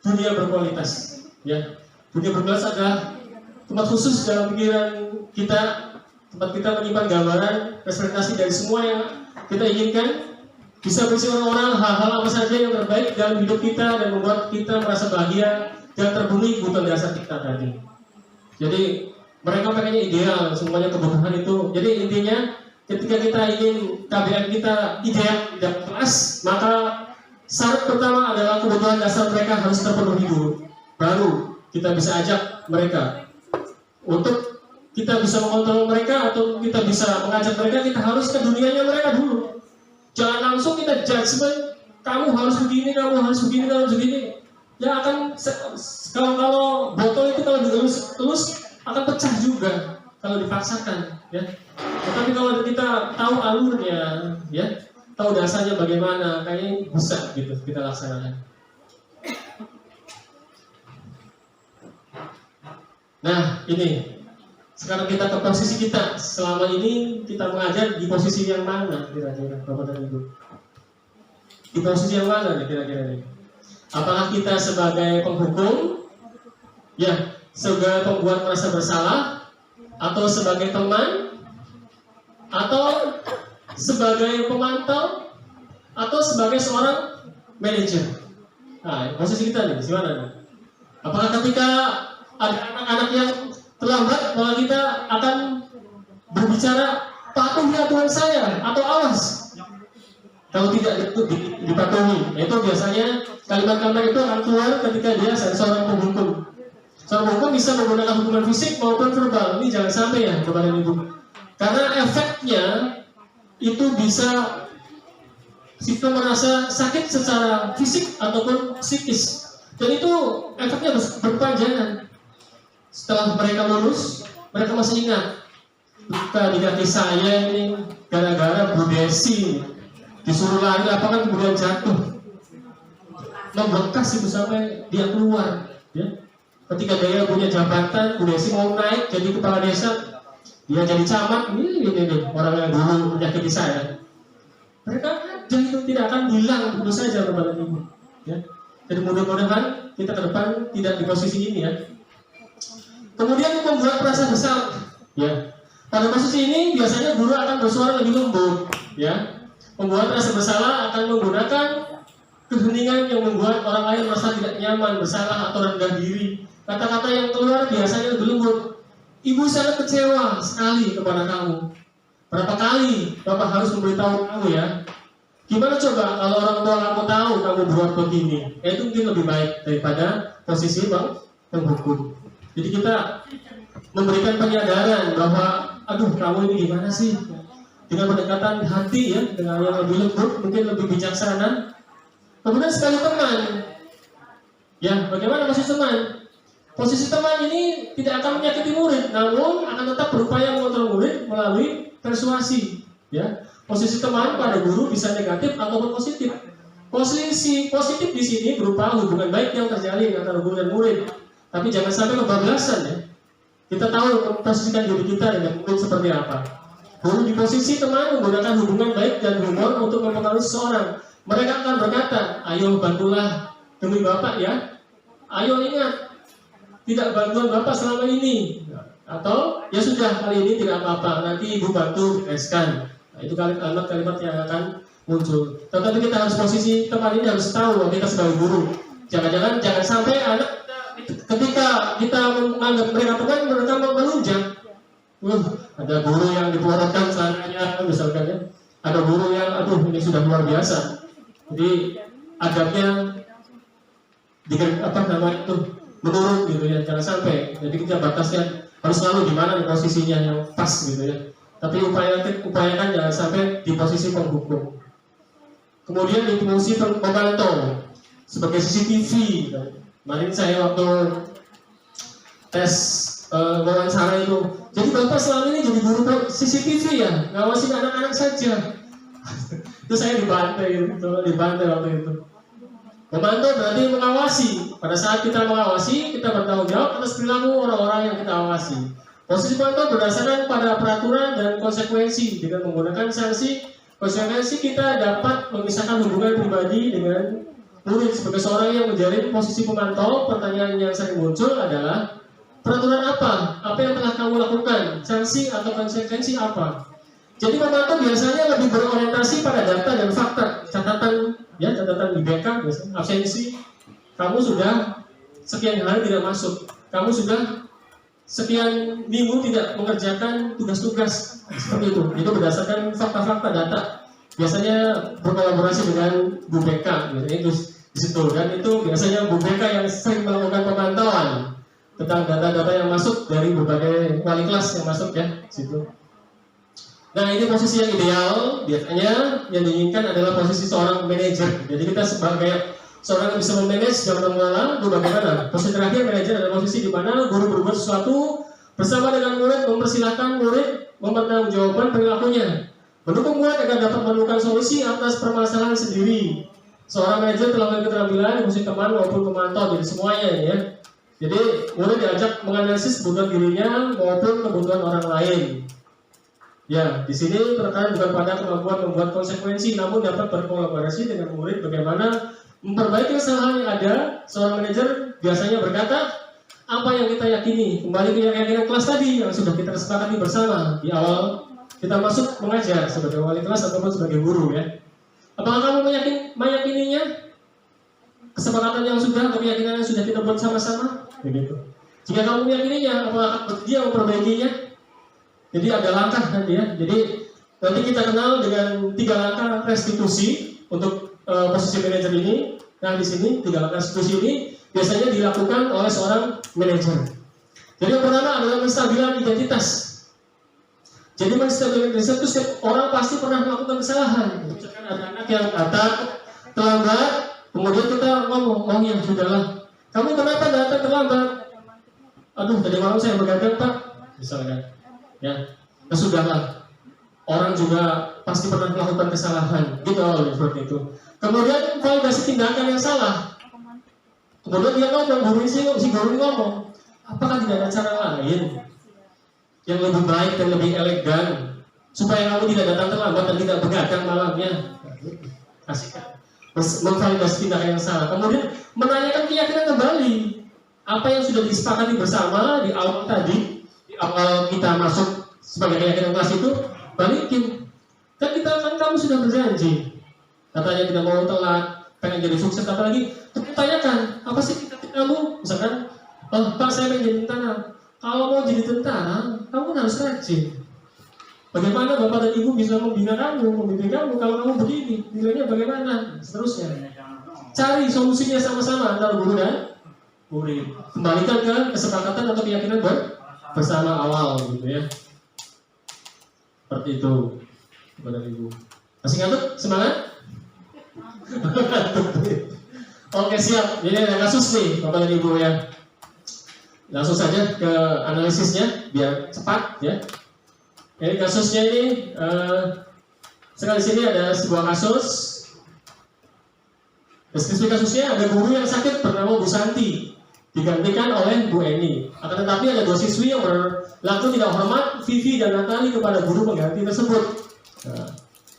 dunia berkualitas, ya. Dunia berkualitas adalah tempat khusus dalam pikiran kita, tempat kita menyimpan gambaran, representasi dari semua yang kita inginkan. Bisa berisi orang-orang, hal-hal apa saja yang terbaik dalam hidup kita dan membuat kita merasa bahagia dan terpenuhi kebutuhan dasar kita tadi. Jadi mereka pengennya ideal, semuanya kebutuhan itu. Jadi intinya ketika kita ingin KBM kita ideal di dalam kelas, maka syarat pertama adalah kebutuhan dasar mereka harus terpenuhi dulu. Baru kita bisa ajak mereka. Untuk kita bisa mengontrol mereka atau kita bisa mengajak mereka, kita harus ke dunianya mereka dulu. Jangan langsung kita judgement, kamu harus begini, kamu harus begini, kamu harus begini. Ya akan kalau botol itu kalau dilus akan pecah juga kalau dipaksakan, ya. Tetapi kalau kita tahu alurnya, ya, tahu dasarnya bagaimana, kayaknya bisa gitu kita laksanakan. Nah, ini sekarang kita ke posisi kita. Selama ini kita mengajar di posisi yang mana kira-kira, Bapak dan Ibu? Di posisi yang mana nih kira-kira nih? Apakah kita sebagai penghukum, ya, sebagai pembuat merasa bersalah, atau sebagai teman, atau sebagai pemantau, atau sebagai seorang manajer? Nah, posisi kita nih, di mana nih? Apakah ketika ada anak-anak yang terlambat, bahwa kita akan berbicara patuhi aturan saya atau awas? Kalau tidak itu dipatuhi, itu biasanya kalimat-kalimat itu akan keluar ketika dia seorang penghukum. Seorang penghukum bisa menggunakan hukuman fisik maupun verbal. Ini jangan sampai ya kepada ibu, karena efeknya itu bisa kita merasa sakit secara fisik ataupun psikis, dan itu efeknya berkepanjangan. Setelah mereka lulus, mereka masih ingat, di kaki saya ini gara-gara Bu Desi disuruh lari lapangan kemudian jatuh, membekas itu sampai dia keluar, ya. Ketika dia punya jabatan, Bu Desi mau naik jadi kepala desa, dia jadi camat, ini orang yang dulu menyakiti saya. Mereka ada itu tidak akan hilang begitu saja kepada ibu, ya. Jadi mudah-mudahan kita ke depan tidak di posisi ini, ya. Kemudian membuat rasa bersalah, ya. Pada posisi ini biasanya guru akan bersuara lebih lembut, ya. Membuat rasa bersalah akan menggunakan keheningan yang membuat orang lain merasa tidak nyaman, bersalah atau rendah diri. Kata-kata yang keluar biasanya lebih lembut. Ibu sangat kecewa sekali kepada kamu. Berapa kali Bapak harus memberitahu kamu, ya. Gimana coba kalau orang tua kamu tahu kamu buat begini? Itu mungkin lebih baik daripada posisi penghukum. Jadi kita memberikan penyadaran bahwa, aduh kamu ini gimana sih? Dengan pendekatan hati, ya, dengan yang lebih lembut, mungkin lebih bijaksana. Kemudian sekali teman, ya, bagaimana posisi teman? Posisi teman ini tidak akan menyakiti murid, namun akan tetap berupaya mengontrol murid melalui persuasi, ya. Posisi teman pada guru bisa negatif ataupun positif. Posisi positif di sini berupa hubungan baik yang terjalin antara guru dan murid. Tapi jangan sampai kebablasan, ya. Kita tahu posisikan diri kita dengan murid seperti apa. Guru di posisi teman menggunakan hubungan baik dan humor untuk mempengaruhi seseorang. Mereka akan berkata, ayo bantulah demi Bapak, ya. Ayo ingat, tidak bantuan Bapak selama ini. Atau, ya sudah kali ini tidak apa-apa, nanti Ibu bantu bereskan. Nah, itu kalimat-kalimat yang akan muncul. Tetapi kita harus posisi teman ini harus tahu bahwa kita sebagai guru. Jangan sampai anak ketika kita menganggap mereka teman, mereka melunjak. Ada guru yang dipelorotkan celananya, misalkan, ya. Ada guru yang, aduh ini sudah luar biasa. Jadi adabnya menurun gitu, ya. Jangan sampai. Jadi kita batasnya harus selalu di mana posisinya yang pas gitu, ya. Tapi upayakan jangan sampai di posisi penghukum. Kemudian di fungsi pemantau sebagai CCTV. Kemarin saya waktu tes wawancara itu, jadi Bapak selama ini jadi guru CCTV, ya, ngawasin anak-anak saja. Itu saya dibantai waktu itu. Memantau berarti mengawasi. Pada saat kita mengawasi, kita bertanggung jawab atas perilaku orang-orang yang kita awasi. Posisi pemantau berdasarkan pada peraturan dan konsekuensi. Dengan menggunakan sanksi konsekuensi, kita dapat memisahkan hubungan pribadi dengan murid. Sebagai seorang yang menjalin posisi pemantau, pertanyaan yang sering muncul adalah, peraturan apa? Apa yang telah kamu lakukan? Sanksi atau konsekuensi apa? Jadi pemantau biasanya lebih berorientasi pada data dan fakta. Catatan di BK, biasanya absensi. Kamu sudah sekian hari tidak masuk. Kamu sudah sekian minggu tidak mengerjakan tugas-tugas seperti itu berdasarkan fakta-fakta data. Biasanya berkolaborasi dengan Bu BK, itu di situ, dan itu biasanya Bu BK yang sering melakukan pemantauan tentang data-data yang masuk dari berbagai wali kelas yang masuk ya situ. Nah, ini posisi yang ideal. Biasanya yang diinginkan adalah posisi seorang manajer. Jadi kita sebagai seorang yang bisa memanage dan mengelola itu bagaimana? Posisi terakhir manajer adalah posisi di mana guru berbuat sesuatu bersama dengan murid, mempersilahkan murid mempertanggungjawabkan perilakunya, mendukung murid agar dapat menemukan solusi atas permasalahan sendiri. Seorang manajer telah memiliki keterampilan di posisi teman maupun pemantau, jadi semuanya ya. Jadi murid diajak menganalisis kebutuhan dirinya maupun kebutuhan orang lain. Ya, di sini penekanan bukan pada kemampuan membuat konsekuensi, namun dapat berkolaborasi dengan murid bagaimana memperbaiki kesalahan yang ada. Seorang manajer biasanya berkata, apa yang kita yakini, kembali ke keyakinan kelas tadi yang sudah kita sepakati bersama di awal kita masuk mengajar sebagai wali kelas ataupun sebagai guru ya. Apakah kamu meyakininya? Kesepakatan yang sudah atau keyakinan yang sudah kita buat sama-sama? Begitu. Jika kamu meyakininya, apakah dia memperbaikinya? Jadi ada langkah nanti ya. Jadi nanti kita kenal dengan 3 langkah restitusi untuk posisi manajer ini. Nah di sini 3 langkah restitusi ini biasanya dilakukan oleh seorang manajer. Jadi yang pertama adalah menstabilkan identitas. Jadi menstabilkan identitas itu setiap orang pasti pernah melakukan kesalahan. Misalkan ada anak yang datang terlambat, kemudian kita ngomong, oh ya sudahlah, kamu kenapa datang terlambat? Aduh tadi malam saya begadang Pak, misalkan. Ya, sudahlah. Orang juga pasti pernah melakukan kesalahan, gitu seperti itu. Kemudian validasi tindakan yang salah. Kemudian dia ngomong, si guru ngomong, apakah tidak ada cara lain yang lebih baik dan lebih elegan supaya kamu tidak datang terlambat dan tidak begadang malamnya? Kasihkan. Memvalidasi tindakan yang salah. Kemudian menanyakan keyakinan kembali apa yang sudah disepakati bersama di awal tadi. Awal kita masuk sebagai keyakinan kelas itu balikin kan kamu sudah berjanji katanya tidak mau telat, pengen jadi sukses, apalagi tanyakan apa sih kamu misalkan, oh Pak saya pengen jadi tentara. Kalau mau jadi tentara kamu harus rajin. Bagaimana Bapak dan Ibu bisa membina kamu, membimbing kamu kalau kamu begini, nilainya bagaimana, seterusnya. Cari solusinya sama-sama antara guru dan murid. Kembalikan ke kesepakatan atau keyakinan bersama awal gitu ya. Seperti itu Bapak dan Ibu. Masih ngantuk? Semangat? Oke siap. Jadi ada kasus nih Bapak dan Ibu ya. Langsung saja ke analisisnya biar cepat ya. Jadi kasusnya ini sekali sini ada sebuah kasus. Deskripsi kasusnya ada guru yang sakit bernama Bu Santi digantikan oleh Bu Eni. Akan tetapi ada 2 siswi yang berlaku tidak hormat, Vivi dan Natali, kepada guru pengganti tersebut. Nah,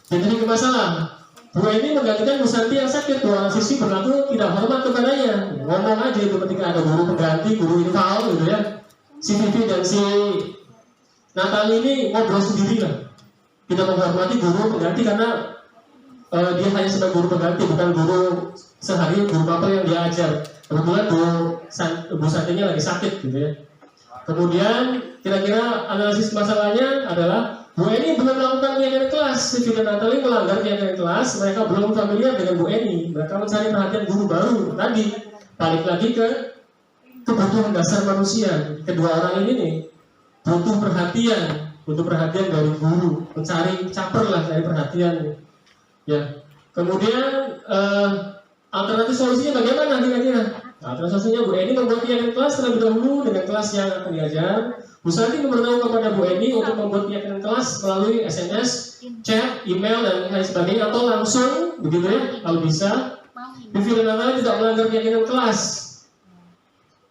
jadi masalah. Bu Eni menggantikan Bu Santi yang sakit. 2 siswi berlaku tidak hormat kepadanya. Ngomong aja itu ketika ada guru pengganti, guru infal gitu ya. Si Vivi dan si Natali ini ngobrol sendiri lah. Kita menghormati guru pengganti karena dia hanya sebagai guru pengganti, bukan guru sehari, guru paper yang dia ajar. Kebetulan Bu Santinya lagi sakit gitu ya. Kemudian kira-kira analisis masalahnya adalah Bu Eni belum melakukan keyakinan kelas. Vivi dan Natali melanggar keyakinan kelas. Mereka belum familiar dengan Bu Eni. Mereka mencari perhatian guru baru. Tadi balik lagi ke kebutuhan dasar manusia. Kedua orang ini nih butuh perhatian dari guru. Mencari caper lah dari perhatian. Ya. Kemudian alternatif solusinya bagaimana kira-kira? Alternatif solusinya Bu Eni membuat keyakinan kelas terlebih dahulu dengan kelas yang akan diajar. Bu Santi memberitahu kepada Bu Eni untuk membuat keyakinan kelas melalui SMS, chat, email dan lain sebagainya, atau langsung begitu ya kalau bisa. Vivi dan Natali tidak melanggar keyakinan kelas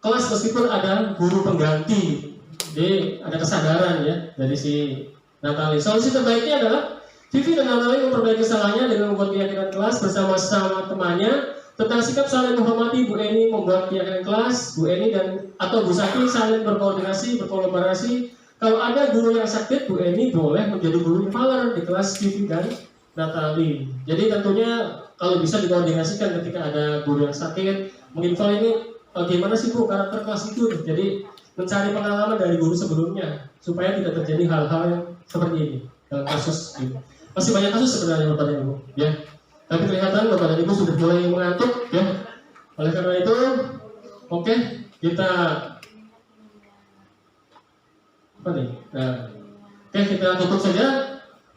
meskipun ada guru pengganti. Jadi ada kesadaran ya dari si Natali. Solusi terbaiknya adalah Vivi dan Natali memperbaiki kesalahannya dengan membuat keyakinan kelas bersama-sama temannya tentang sikap saling menghormati. Bu Eni membuat keyakinan kelas, Bu Eni atau Bu Santi saling berkoordinasi, berkolaborasi. Kalau ada guru yang sakit, Bu Eni boleh menjadi guru invaler di kelas Vivi dan Natali. Jadi tentunya kalau bisa dikoordinasikan ketika ada guru yang sakit, menginfal ini gimana sih Bu karakter kelas itu. Jadi mencari pengalaman dari guru sebelumnya supaya tidak terjadi hal-hal yang seperti ini dalam kasus ini. Masih banyak kasus sebenarnya Bapak dan Ibu, ya. Tapi kelihatan Bapak dan Ibu sudah mulai mengantuk, ya. Oleh karena itu, oke, kita apa nih? Nah, oke, kita tutup saja.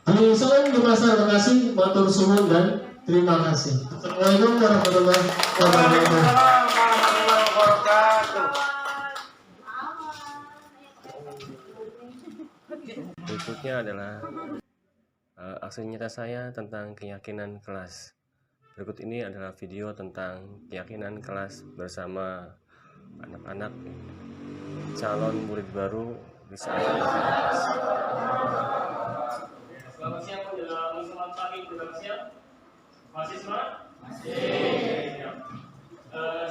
Salam Jumasar, terima kasih, matur suwun dan terima kasih. Assalamualaikum warahmatullahi wabarakatuh. Berikutnya adalah aksi nyata saya tentang keyakinan kelas. Berikut ini adalah video tentang keyakinan kelas bersama anak-anak calon murid baru di saat kelas. Selamat siang menjelang selamat pagi, sudah siap? Masih semangat? Masih. Siap.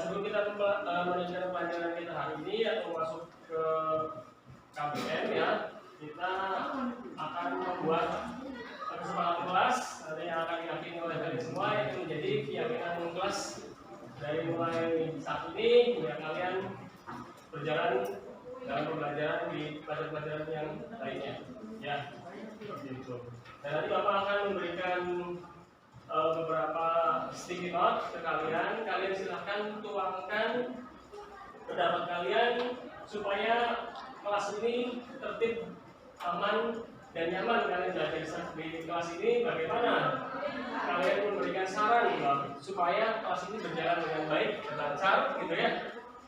Sebelum kita melanjutkan pelajaran kita hari ini atau masuk ke KBM ya, kita akan membuat kesepakatan kelas yang akan diyakini oleh kalian semua, yang menjadi keyakinan kelas dari mulai saat ini hingga kalian berjalan dalam pembelajaran di pelajaran-pelajaran yang lainnya ya. Dan nanti Bapak akan memberikan beberapa sticky note ke kalian. Kalian silahkan tuangkan pendapat kalian supaya kelas ini tertib, aman, dan nyaman kalian belajar di kelas ini. Bagaimana kalian memberikan saran supaya kelas ini berjalan dengan baik dan lancar, gitu ya.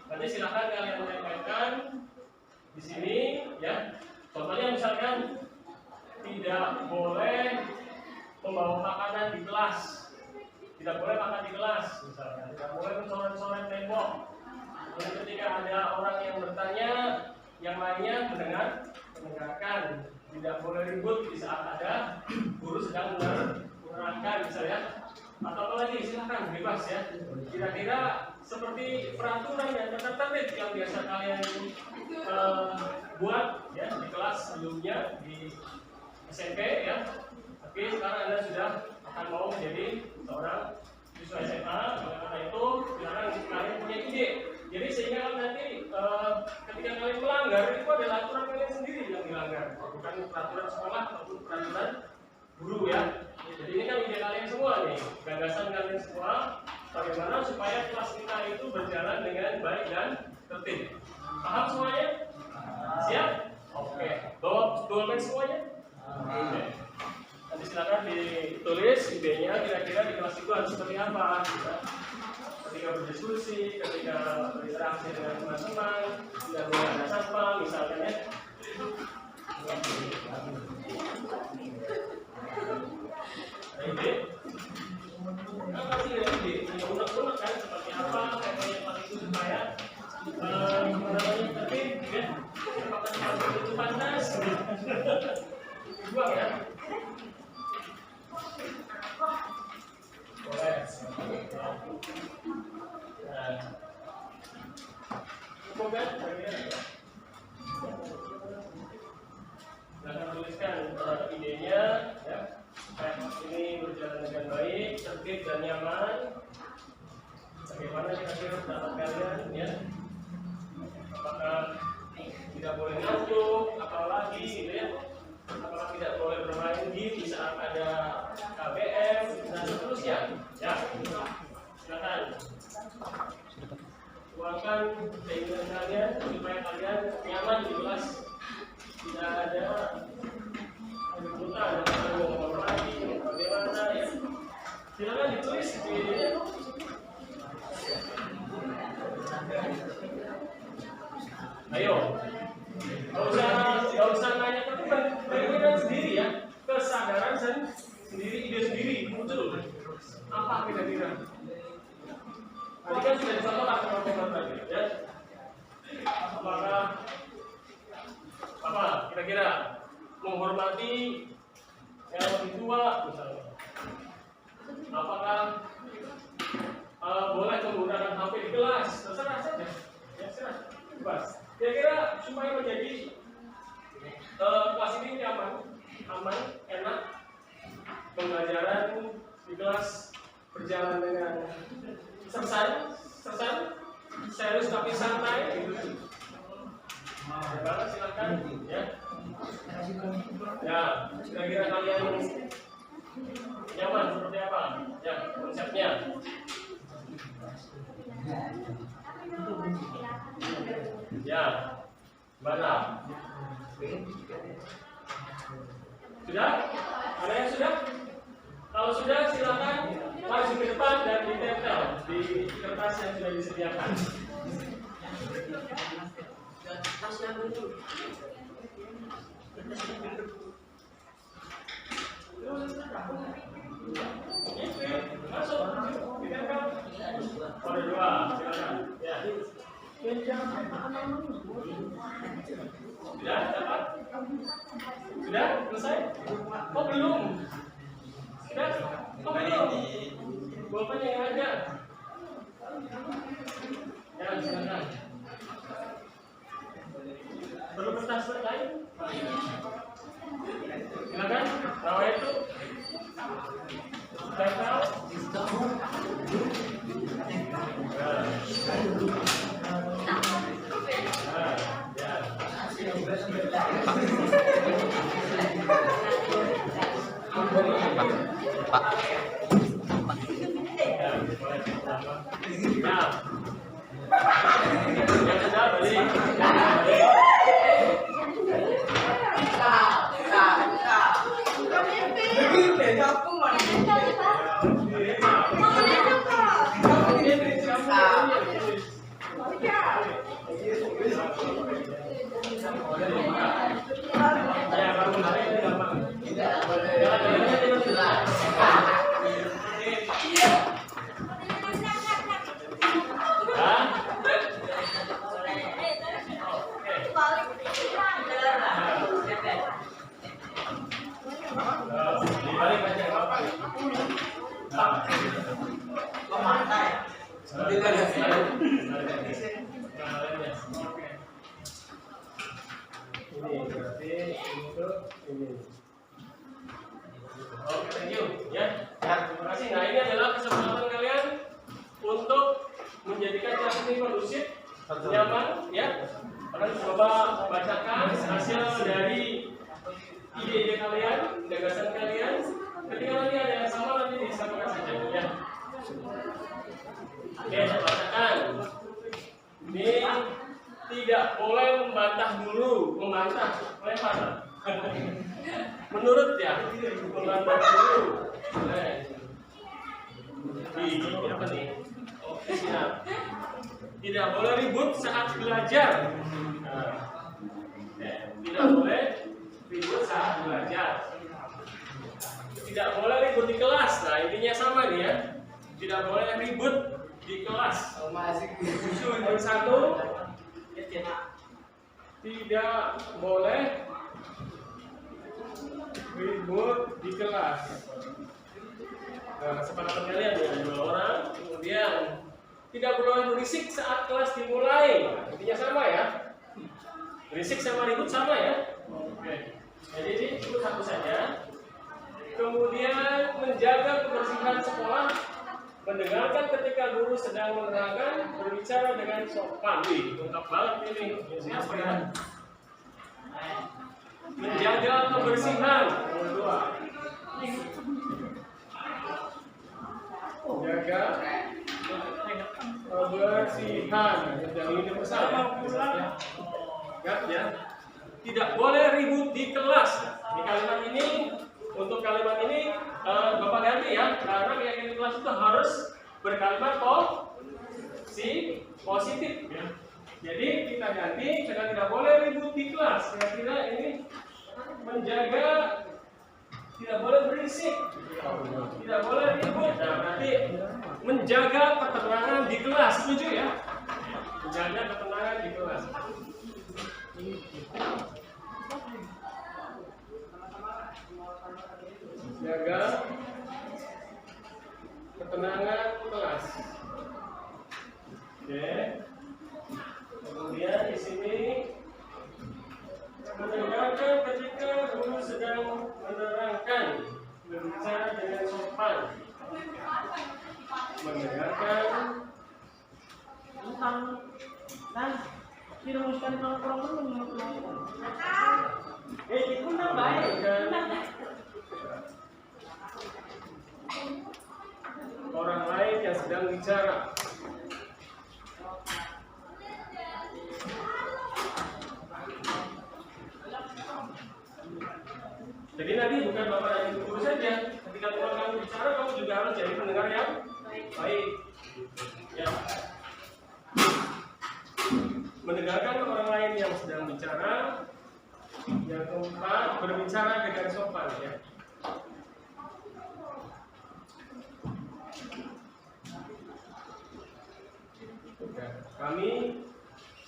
Nanti silahkan kalian menyampaikan di sini ya. Contohnya misalkan tidak boleh membawa makanan di kelas, tidak boleh makan di kelas, misalnya tidak boleh mencoret-coret tembok. Dan ketika ada orang yang bertanya, yang lainnya mendengarkan. Tidak boleh ribut di saat ada guru sedang menerangkan, misalnya. Atau apa lagi, silahkan bebas ya. Kira-kira seperti peraturan yang tertib yang biasa kalian buat ya di kelas sebelumnya di SMP ya. Tapi sekarang Anda sudah akan mau menjadi seorang siswa SMA. Oleh karena itu, silahkan kalian punya ide. Jadi sehingga nanti ketika kalian melanggar, itu adalah aturan kalian sendiri yang dilanggar, bukan peraturan sekolah ataupun peraturan guru ya. Jadi ini kan ide kalian semua nih, gagasan kalian semua, bagaimana supaya kelas kita itu berjalan dengan baik dan tertib. Paham semuanya? Siap? Oke. Bawa dolmen semuanya? Oke. Nanti silakan ditulis idenya, kira-kira di kelas itu harus seperti apa. Ketika berdiskusi, ketika berinteraksi dengan teman-teman, tidak boleh ada sampah, misalnya ya. Ide? Kan pasti ada ide, unek-unek kan seperti apa, kayaknya pas itu supaya tertib, ya. Apakah itu panas? Dibuang ya. Boleh. Nah, cukup kan? Silahkan tuliskan idenya ya, supaya ini berjalan dengan baik, tertib dan nyaman. Bagaimana kira-kira pendapat kalian ya? Apakah tidak boleh ngantuk, apalagi gitu ya? Apakah tidak boleh bermain game di saat ada KBM dan seterusnya ya? Silakan tuangkan keinginan kalian supaya kalian nyaman di kelas, tidak ada kebutuhan atau ngomong lagi bagaimana ya. Silakan ditulis di ayo. Gak usah nanya ke teman, keinginan sendiri ya, kesadaran sendiri, ide sendiri muncul. Apa kira-kira? Tadi kan sudah dicontohkan teman-teman tadi ya. Apakah apa kira-kira menghormati yang lebih tua misalnya? Apakah boleh menggunakan HP di kelas? Terserah saja. Ya, serah. Bebas. Kira-kira supaya menjadi kelas ini nyaman, aman, enak, pembelajaran di kelas berjalan dengan serius tapi santai gitu. Kira-kira kalian nyaman seperti apa? Ya, konsepnya. Ya, mana? Sudah? Ada yang sudah? Kalau sudah, silakan maju ke depan dan ditempel di kertas yang sudah disediakan. Masuk, ditempel. Kode 2, silakan. Ya. Sudah dapat? Sudah selesai? Oh belum? Sudah? Oh belum? Bapaknya yang ada. Ya silakan. Perlu kertas lain? Silakan. Rawa itu. Tempel. Ini berarti untuk ini. Oke, thank you ya. Terima kasih. Nah, ini adalah kesempatan kalian untuk menjadikan kelas ini kondusif, nyaman ya. Akan coba bacakan hasil dari ide-ide kalian, gagasan kalian. Ketika nanti ada yang sama nanti disampaikan saja ya. Oke, saya bacakan. Ini tidak boleh membantah dulu, membantah, lempar. Menurut ya, membantah dulu. Di apa nih? Oke, siap. Tidak boleh ribut saat belajar. Tidak boleh ribut saat belajar. Tidak boleh ribut di kelas. Nah, intinya sama nih ya. Tidak boleh ribut di kelas. Yang satu, tidak boleh ribut di kelas. Nah, kesepakatan kalian ya, 2 orang. Kemudian tidak boleh berisik saat kelas dimulai. Intinya sama ya. Berisik sama ribut sama ya. Oke. Jadi ini cukup satu saja. Kemudian menjaga kebersihan sekolah, mendengarkan ketika guru sedang menerangkan, berbicara dengan sopan. Wih, lengkap banget ini. Siapa ya? Menjaga kebersihan. Nomor 2. Menjaga kebersihan. Yang ini besar. Ingat ya. Tidak boleh ribut di kelas. Di kalimat ini, untuk kalimat ini Bapak ganti ya, karena keyakinan kelas itu harus berkalimat positif ya. Jadi kita ganti, karena tidak boleh ribut di kelas. Kira-kira ini menjaga, tidak boleh berisik, tidak boleh ribut. Nah, berarti menjaga ketenangan di kelas, setuju ya? Menjaga ketenangan di kelas. Jaga ketenangan kelas. Oke. Kemudian di sini mendengarkan ketika guru sedang menerangkan, berbicara dengan sopan. Mendengarkan dan dirumuskan kalau kurang itu nggak baik. Jadi nanti bukan bapak dan ibu guru saja, ketika teman kamu bicara, kamu juga harus jadi pendengar yang baik. Ya. Mendengarkan orang lain yang sedang bicara. Yang keempat, berbicara dengan sopan, ya. Kami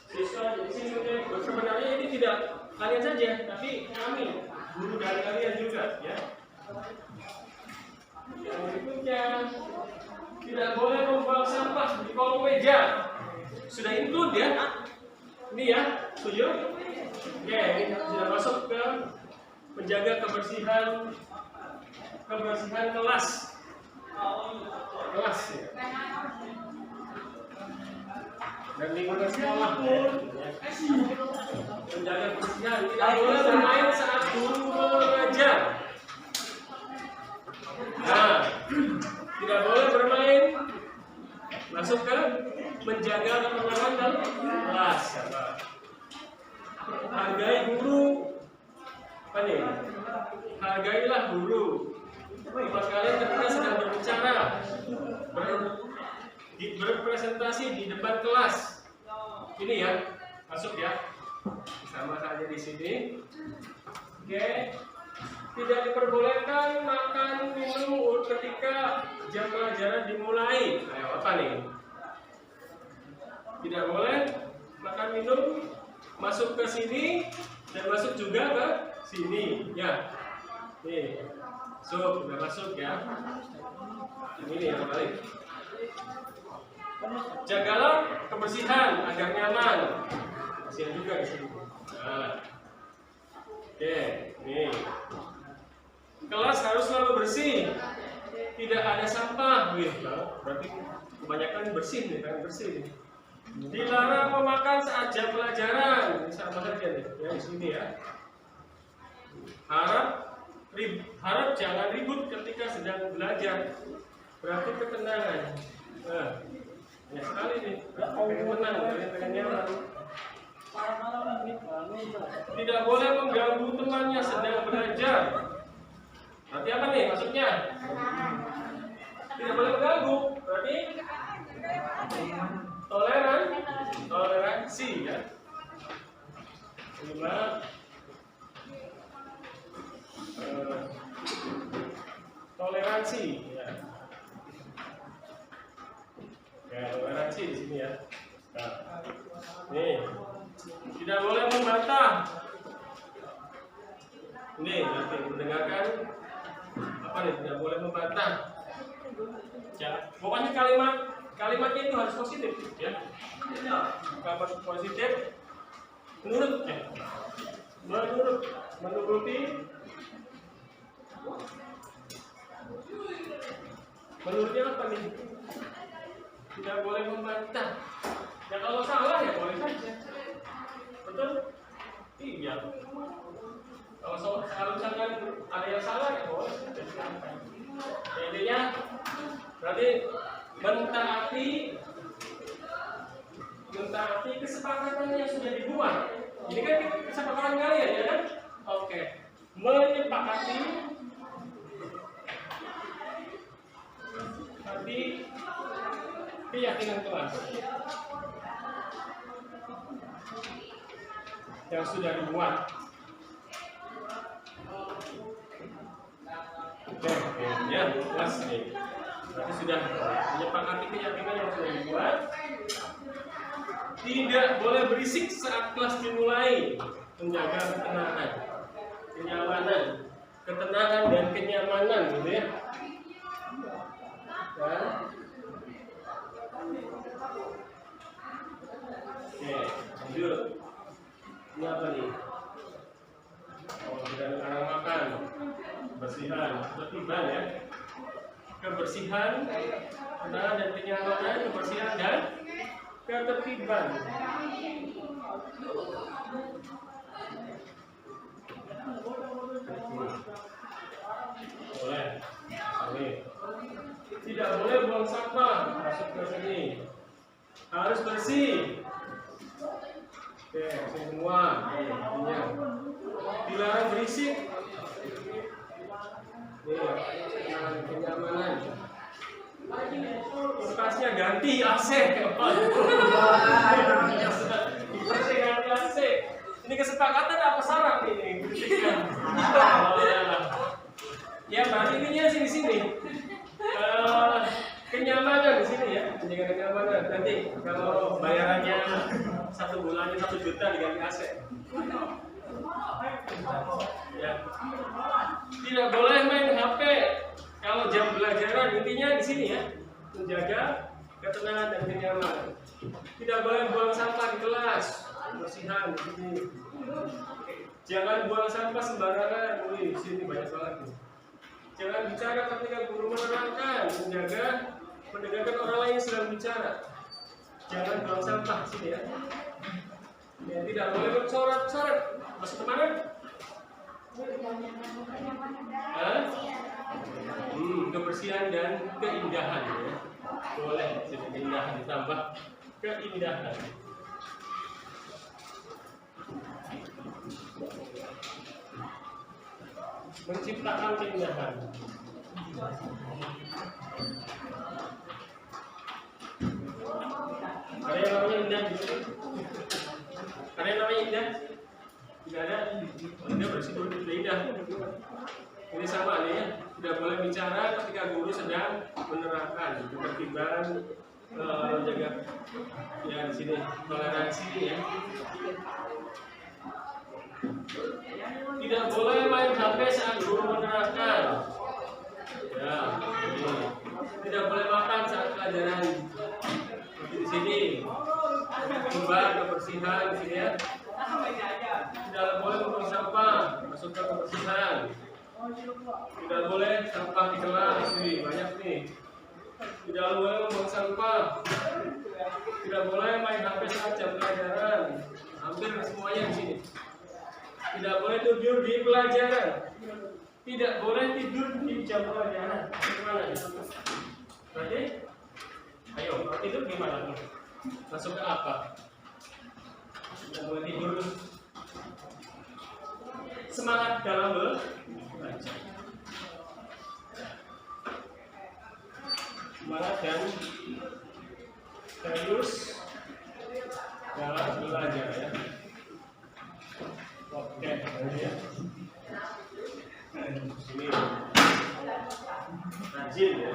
siswa di sini sebenarnya ini tidak kalian saja, tapi kami guru dari kalian juga, ya. Yang berikutnya, tidak boleh membuang sampah di kolong meja. Sudah include ya? Ini ya, setuju? Oke, ini sudah masuk ke menjaga kebersihan kelas. Kelas ya. Dan lingkungan sekolah pun menjaga kebersihan. Tidak boleh bermain saat guru mengajar. Nah, tidak boleh bermain. Masuk ke menjaga ketenangan dalam kelas. Hargai guru. Apa nih? Hargailah guru. Buat kalian ketika sedang berbicara, berpresentasi di depan kelas. Ini ya, masuk ya. Sama saja di sini. Oke. Tidak diperbolehkan makan minum ketika jam pelajaran dimulai. Ayo, apa nih? Tidak boleh makan minum masuk ke sini dan masuk juga ke sini. Ya. Nih. Sudah masuk ya. Ini yang balik. Jagalah kebersihan agar nyaman. Kasihan juga di sini. Nah. Oke, nih. Kelas harus selalu bersih. Tidak ada sampah. Wih, berarti kebanyakan bersih nih, kan bersih nih. Dilarang memakan saat jam pelajaran. Ini sama saja nih, ya di sini ya. Harap jangan ribut ketika sedang belajar. Berarti ketenangan. Nah, banyak sekali nih. Pengen menang, pengen nyaman. Tidak boleh mengganggu temannya sedang belajar. Berarti apa nih maksudnya? Tidak boleh mengganggu. Berarti toleransi ya. Kelima, toleransi ya. Ya, toleransi di sini ya. Nah, nih, tidak boleh membantah. Ini nanti mendengarkan apa nih? Tidak boleh membantah. Ya, pokoknya kalimatnya itu harus positif, ya. Kalimat positif, menurut, ya. Menurutnya apa nih? Tidak boleh membantah. Ya kalau salah ya boleh saja. Betul? Iya. Kalau misalkan ada yang salah ya boleh. Intinya berarti mentaati kesepakatan yang sudah dibuat. Ini kan kesepakatan kalian ya kan? Oke. Menyepakati keyakinan kelas yang sudah dibuat. Oke, ya, kelas nih. Berarti sudah menyepakati keyakinan yang sudah dibuat. Tidak boleh berisik saat kelas dimulai. Menjaga ketenangan, kenyamanan, ketenangan dan kenyamanan, gitu ya. Dan oke, lanjut. Ini apa nih? Oh, tidak ada makan. Kebersihan, ketertiban ya. Kebersihan, ketenangan dan kenyamanan, kebersihan dan ketertiban. Boleh. Ini. Tidak boleh buang sampah masuk ke sini. Harus bersih. Oke, semua. Dilarang berisik AC. Ganti AC. Ini kesepakatan apa syarat ini? Ya, berarti ininya di sini. Kenyamanan di sini ya, menjaga kenyamanan. Nanti kalau bayarannya 1 bulannya 1 juta diganti AC. Ya. Tidak boleh main HP kalau jam pelajaran, intinya di sini ya, menjaga ketenangan dan kenyamanan. Tidak boleh buang sampah di kelas, kebersihan di sini. Jangan buang sampah sembarangan. Wih, di sini banyak banget nih. Jangan bicara ketika guru menerangkan, mendengarkan orang lain yang sedang bicara. Jangan buang sampah sini ya. Ya, tidak boleh bercoret-coret. Masuk kemana? Kebersihan dan keindahan ya. Boleh jadi keindahan ditambah keindahan. Menciptakan keindahan. Ada yang namanya indah di sini? Ada yang namanya indah? Tidak ada. Indah bersih dulu sudah indah. Ini sama nih ya. Tidak boleh bicara ketika guru sedang menerangkan ketertiban, jaga ya di sini toleransi ya. Tidak boleh main HP saat guru menerangkan. Ya, ini. Tidak boleh makan saat pelajaran. Di sini, timba kebersihan di sini ya. Tidak boleh membuang sampah, masuk ke kebersihan. Tidak boleh sampah di kelas ini banyak nih. Tidak boleh membuang sampah. Tidak boleh main HP saat jam pelajaran. Hampir semuanya di sini. Tidak boleh tidur di pelajaran. Tidak boleh tidur di jam pelajaran. Gimana ya? Berarti, ayo tidur gimana? Masuk ke apa? Tidak boleh tidur. Semangat dalam belajar. Semangat dan serius dalam belajar ya. Oke, ya. Ini rajin ya.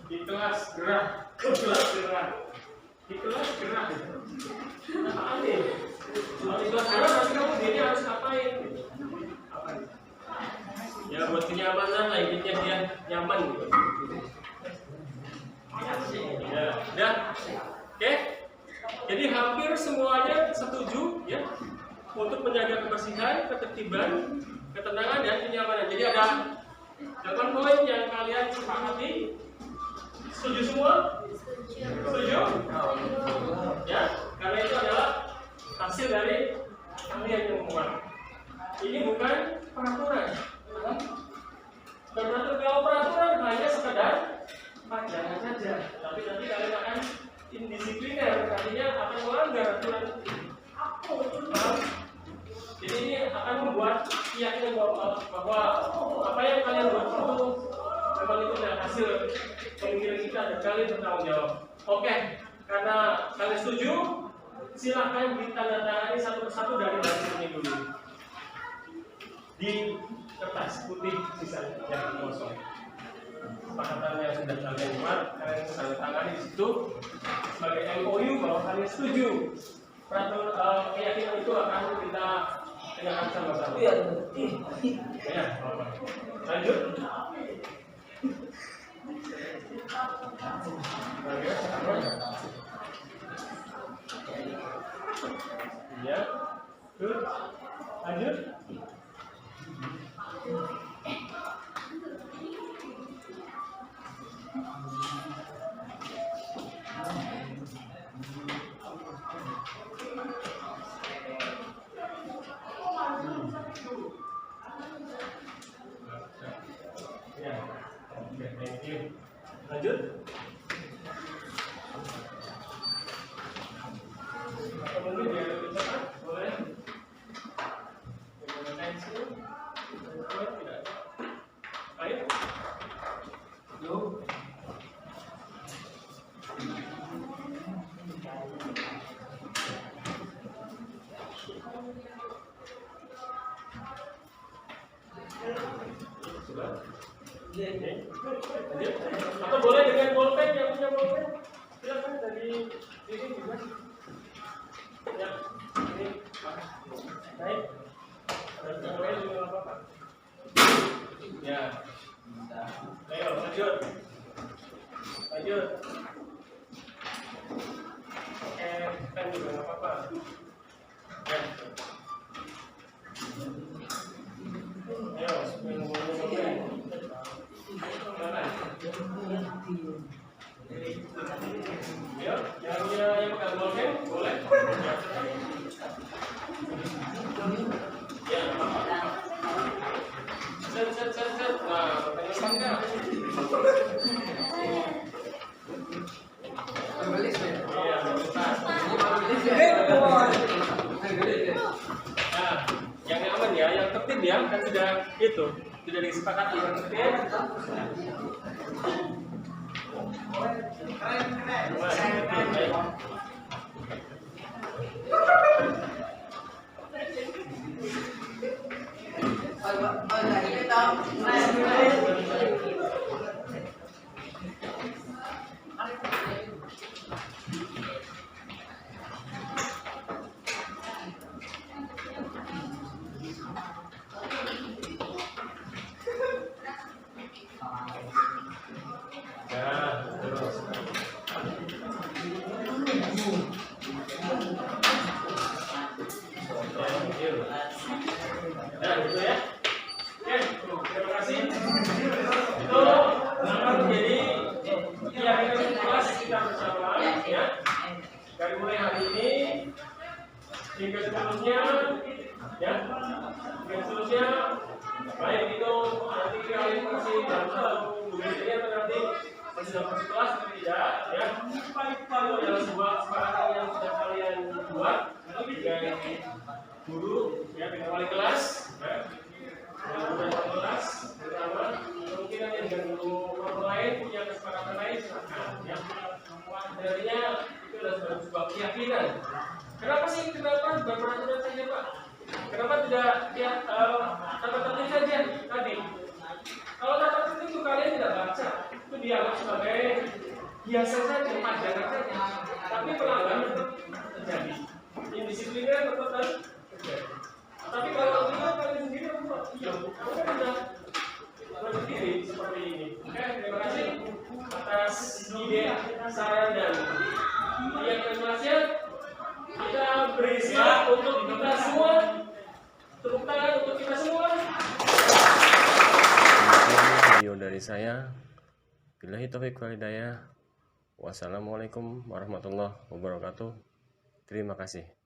Di kelas gerak, Di kelas gerak. Apaan nih? Kalau di kelas gerak berarti kamu dia harus ngapain? Ya buat kenyamanan lah, intinya dia nyaman gitu. Ya, udah. Oke. Jadi hampir semuanya setuju ya untuk menjaga kebersihan, ketertiban, ketenangan dan kenyamanan. Jadi ada 8 poin yang kalian sepakati. Setuju semua? Setuju? Ya, karena itu adalah hasil dari kalian yang membuat. Ini bukan peraturan. Kalau peraturan hanya sekedar panjangan saja, tapi nanti kalian akan indisipliner, artinya akan melanggar aturan. Jadi ini akan membuat keyakinan bahwa apa yang kalian buat itu memang itu adalah hasil pemikiran kita dan kalian bertanggung jawab. Oke, karena kalian setuju, silahkan ditandatangani satu persatu dari baris ini dulu di kertas putih sisa yang kosong. Kesepakatan yang sudah kalian buat, kalian bisa tanda tangan di situ sebagai MOU bahwa kalian setuju peraturan keyakinan itu akan kita tegakkan sama-sama. Ya, lanjut. Ya, good. Lanjut. Ya, oke, thank you. Lanjut. Mungkin dia lebih cepat, boleh. Pensil, tidak. Ayo. Yuk. sebelah. Ini. Atau boleh dengan bolpen, yang punya bolpen silakan dari sini juga. Ya, ini naik. Ada boleh juga nggak apa-apa. Ya. Ayo lanjut. Lanjut. Pen juga nggak apa-apa. Ya. Ayo, ngomong pen. Ayo, yang pegang bolpen boleh. Ya, apa-apa. Set. Nah, pegang iya, bentar. Nah, yang aman ya, yang tertib ya, kan sudah disepakati yang tertib. Nah, gitu ya. Oke, terima kasih. Itu akan menjadi kegiatan kelas kita bersama ya. Dari mulai hari ini hingga seterusnya ya. Hingga seterusnya baik itu nanti kalian masih dalam satu budaya atau nanti masih dalam satu kelas atau tidak ya. Itu adalah sebuah kesepakatan yang sudah kalian buat dengan guru ya, dengan wali kelas ya. Dengan kelas pertama kemungkinan yang dengan guru lain punya kesepakatan lain silakan ya. Sebenarnya itu adalah sebuah keyakinan. Kenapa berperaturan saja Pak? Kenapa tidak ya tata tertib saja tadi? Kalau tata tertib itu kalian tidak baca, itu dianggap sebagai biasa saja, pajangan saja. Tapi pelanggaran tetap terjadi. Indisipliner tetap terjadi. Tapi kalau tidak kalian sendiri kamu kan sudah berdiri seperti ini. Oke, terima kasih atas ide, saran dan keyakinannya. Kita beri siap untuk kita semua. Tepuk tangan untuk kita semua. Video dari saya. Billahi taufiq wal hidayah. Wassalamualaikum warahmatullahi wabarakatuh. Terima kasih.